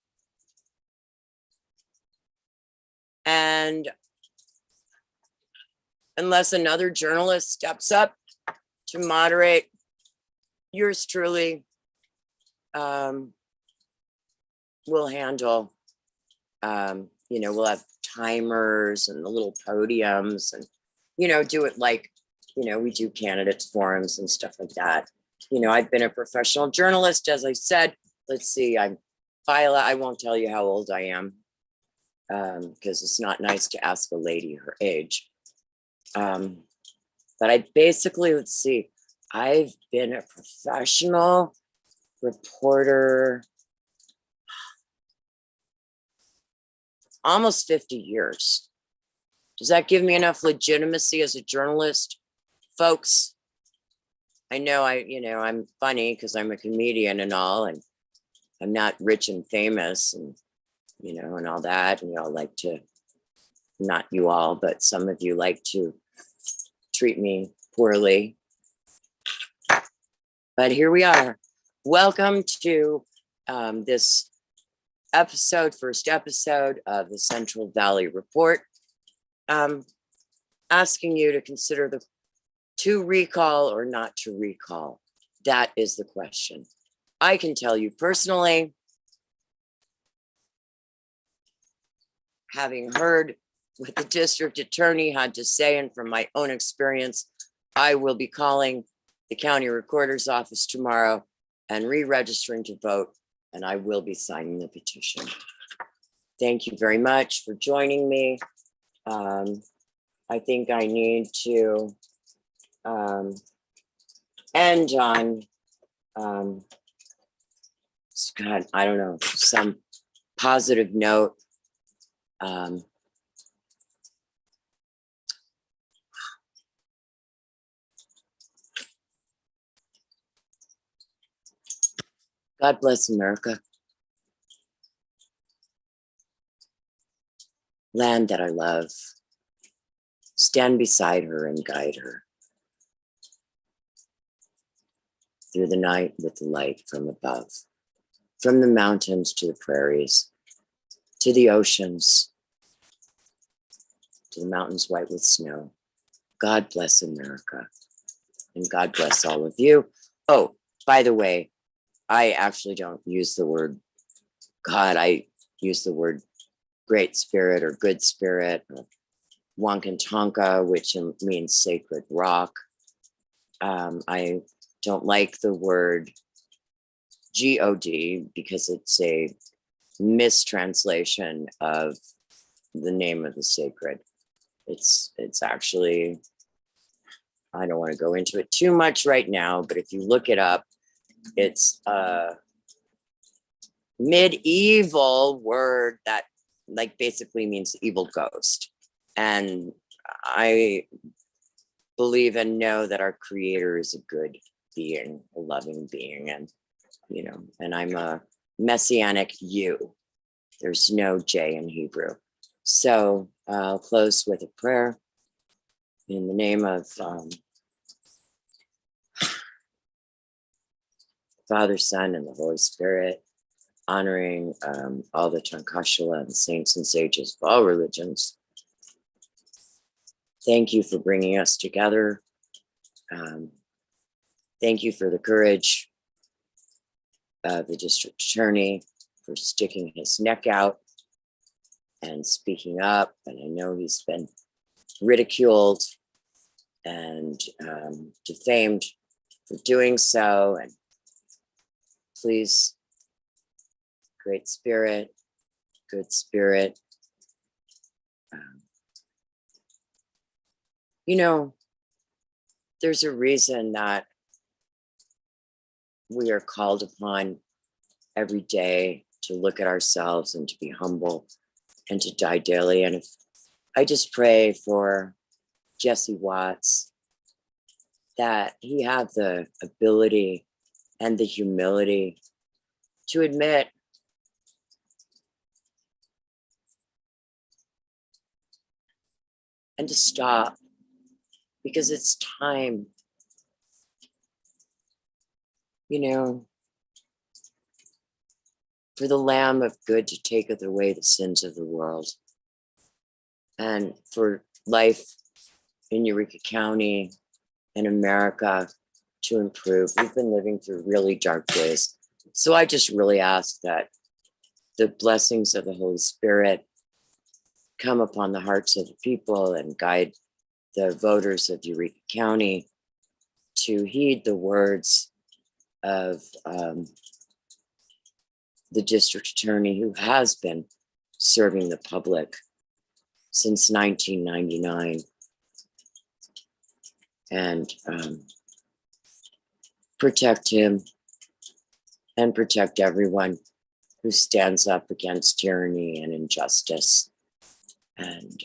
And unless another journalist steps up to moderate, yours truly will handle, we'll have timers and the little podiums and, do it like, we do candidates forums and stuff like that. I've been a professional journalist, as I said. Let's see, I won't tell you how old I am, because it's not nice to ask a lady her age. But I basically, let's see, I've been a professional reporter almost 50 years. Does that give me enough legitimacy as a journalist, folks? I know I'm funny because I'm a comedian and all, and I'm not rich and famous and and all that. And y'all like to, not you all, but some of you like to treat me poorly. But here we are. Welcome to this first episode of the Central Valley Report. Asking you to consider to recall or not to recall. That is the question. I can tell you personally, having heard what the district attorney had to say, and from my own experience, I will be calling the county recorder's office tomorrow and re-registering to vote, and I will be signing the petition. Thank you very much for joining me. I think I need to end on, God, I don't know, some positive note. God bless America. Land that I love. Stand beside her and guide her through the night with the light from above, from the mountains to the prairies, to the oceans, to the mountains white with snow. God bless America, and God bless all of you. Oh, by the way, I actually don't use the word God. I use the word great spirit or good spirit, or Wankantonka, which means sacred rock. I don't like the word God because it's a mistranslation of the name of the sacred. It's actually, I don't want to go into it too much right now, but if you look it up, it's a medieval word that like basically means evil ghost. And I believe and know that our creator is a good being, a loving being, and and I'm a messianic you. There's no J in Hebrew. So I'll close with a prayer in the name of Father, Son, and the Holy Spirit, honoring all the Tankashila and saints and sages of all religions. Thank you for bringing us together. Thank you for the courage of the district attorney for sticking his neck out and speaking up. And I know he's been ridiculed and defamed for doing so. And please, great spirit, good spirit. There's a reason that we are called upon every day to look at ourselves and to be humble and to die daily. And if I just pray for Jesse Watts, that he have the ability and the humility to admit and to stop, because it's time, for the Lamb of good to take away the sins of the world, and for life in Eureka County and America to improve. We've been living through really dark days. So I just really ask that the blessings of the Holy Spirit come upon the hearts of the people and guide the voters of Eureka County to heed the words of the district attorney, who has been serving the public since 1999, and protect him and protect everyone who stands up against tyranny and injustice, and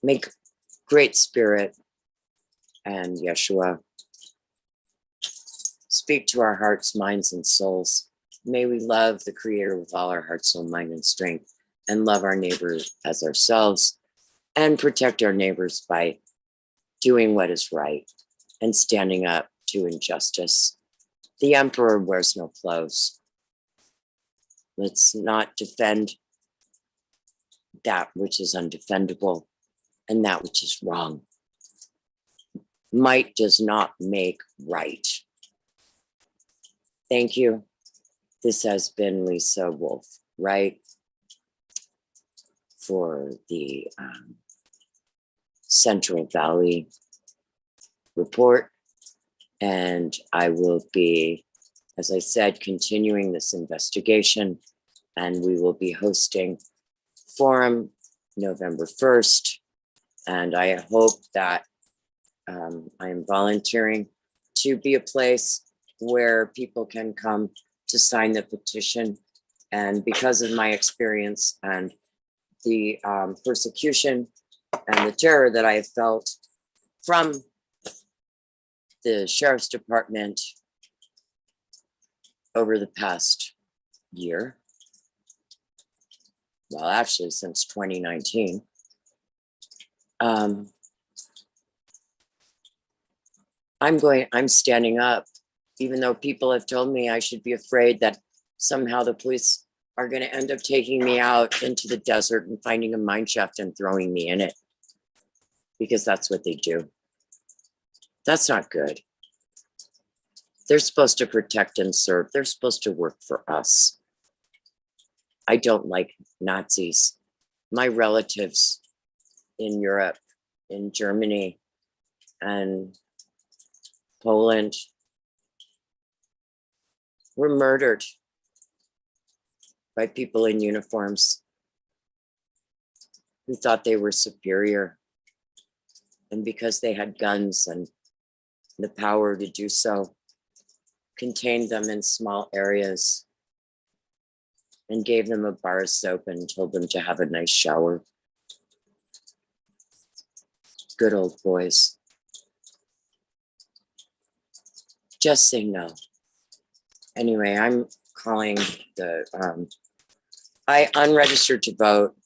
make great spirit and Yeshua speak to our hearts, minds, and souls. May we love the Creator with all our heart, soul, mind, and strength, and love our neighbors as ourselves, and protect our neighbors by doing what is right and standing up to injustice. The emperor wears no clothes. Let's not defend that which is undefendable and that which is wrong. Might does not make right. Thank you. This has been Lisa Wolf, right? for the Central Valley report. And I will be, as I said, continuing this investigation, and we will be hosting forum November 1st. And I hope that I am volunteering to be a place where people can come to sign the petition. And because of my experience and the persecution and the terror that I have felt from the Sheriff's Department over the past year, well, actually since 2019, I'm standing up, even though people have told me I should be afraid that somehow the police are going to end up taking me out into the desert and finding a mine shaft and throwing me in it, because that's what they do. That's not good. They're supposed to protect and serve. They're supposed to work for us. I don't like Nazis. My relatives in Europe, in Germany, and Poland were murdered by people in uniforms who thought they were superior. And because they had guns and the power to do so, contained them in small areas and gave them a bar of soap and told them to have a nice shower. Good old boys. Just say no. Anyway, I'm calling the, I unregistered to vote.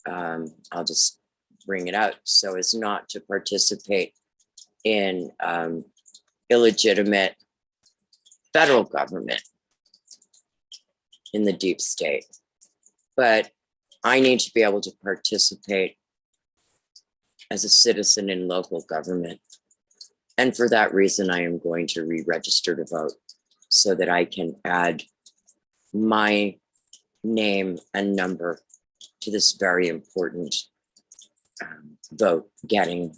I'll just bring it out so as not to participate in illegitimate federal government in the deep state. But I need to be able to participate as a citizen in local government. And for that reason, I am going to re-register to vote so that I can add my name and number to this very important vote getting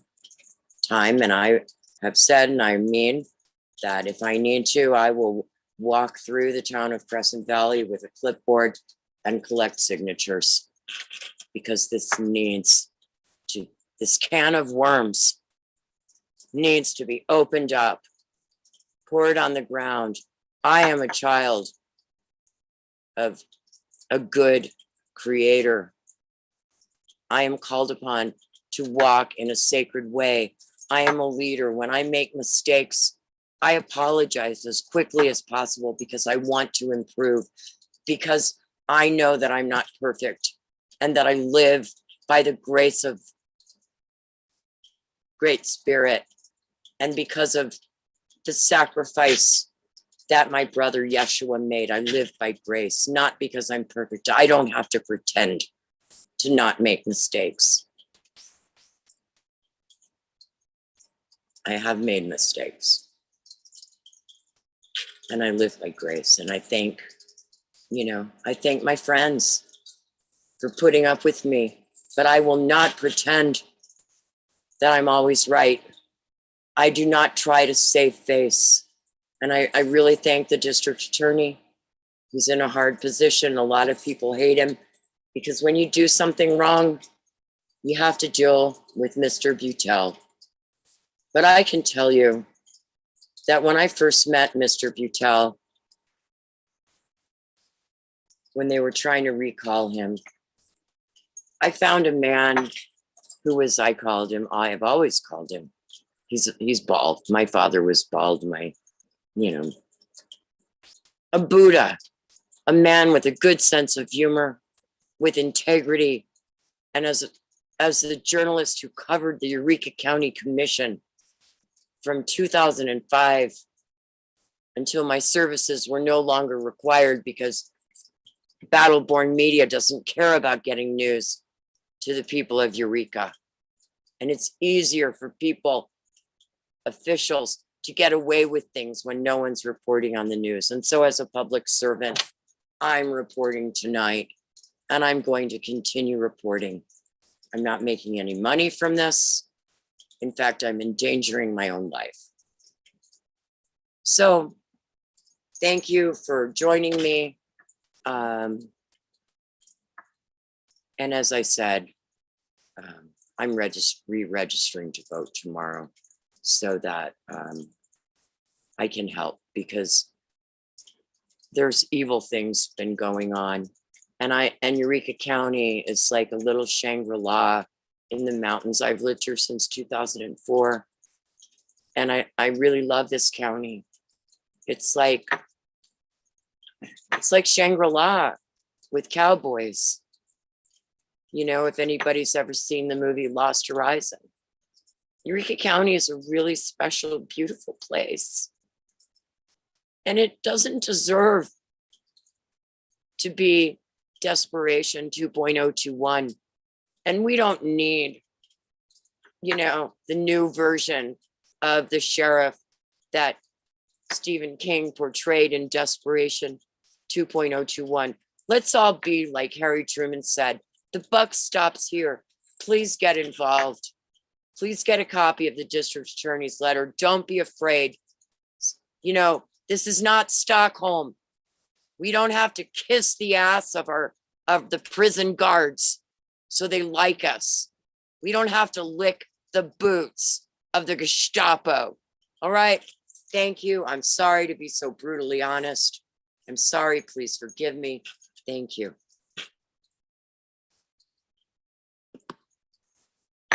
time. And I have said, and I mean, that if I need to, I will walk through the town of Crescent Valley with a clipboard and collect signatures, because this can of worms needs to be opened up, poured on the ground. I am a child of a good creator. I am called upon to walk in a sacred way. I am a leader. When I make mistakes, I apologize as quickly as possible because I want to improve, because I know that I'm not perfect and that I live by the grace of Great Spirit, and because of the sacrifice that my brother Yeshua made. I live by grace, not because I'm perfect. I don't have to pretend to not make mistakes. I have made mistakes. And I live by grace. And I thank my friends for putting up with me, but I will not pretend that I'm always right. I do not try to save face. And I really thank the district attorney. He's in a hard position. A lot of people hate him because when you do something wrong, you have to deal with Mr. Butel. But I can tell you that when I first met Mr. Butel, when they were trying to recall him, I found a man who, as I called him, I have always called him. He's bald. My father was bald. A Buddha, a man with a good sense of humor, with integrity. And as the journalist who covered the Eureka County Commission from 2005 until my services were no longer required because battle-born media doesn't care about getting news to the people of Eureka. And it's easier for officials to get away with things when no one's reporting on the news. And so as a public servant, I'm reporting tonight and I'm going to continue reporting. I'm not making any money from this. In fact, I'm endangering my own life. So thank you for joining me. And as I said, I'm re-registering to vote tomorrow so that I can help, because there's evil things been going on. And Eureka County is like a little Shangri-La in the mountains. I've lived here since 2004. And I really love this county. It's like Shangri-La with cowboys. You know, if anybody's ever seen the movie Lost Horizon, Eureka County is a really special, beautiful place. And it doesn't deserve to be desperation 2.021. And we don't need, you know, the new version of the sheriff that Stephen King portrayed in Desperation 2.021. Let's all be like Harry Truman said, the buck stops here. Please get involved. Please get a copy of the district attorney's letter. Don't be afraid. You know, this is not Stockholm. We don't have to kiss the ass of the prison guards so they like us. We don't have to lick the boots of the Gestapo. All right. Thank you. I'm sorry to be so brutally honest. I'm sorry. Please forgive me. Thank you.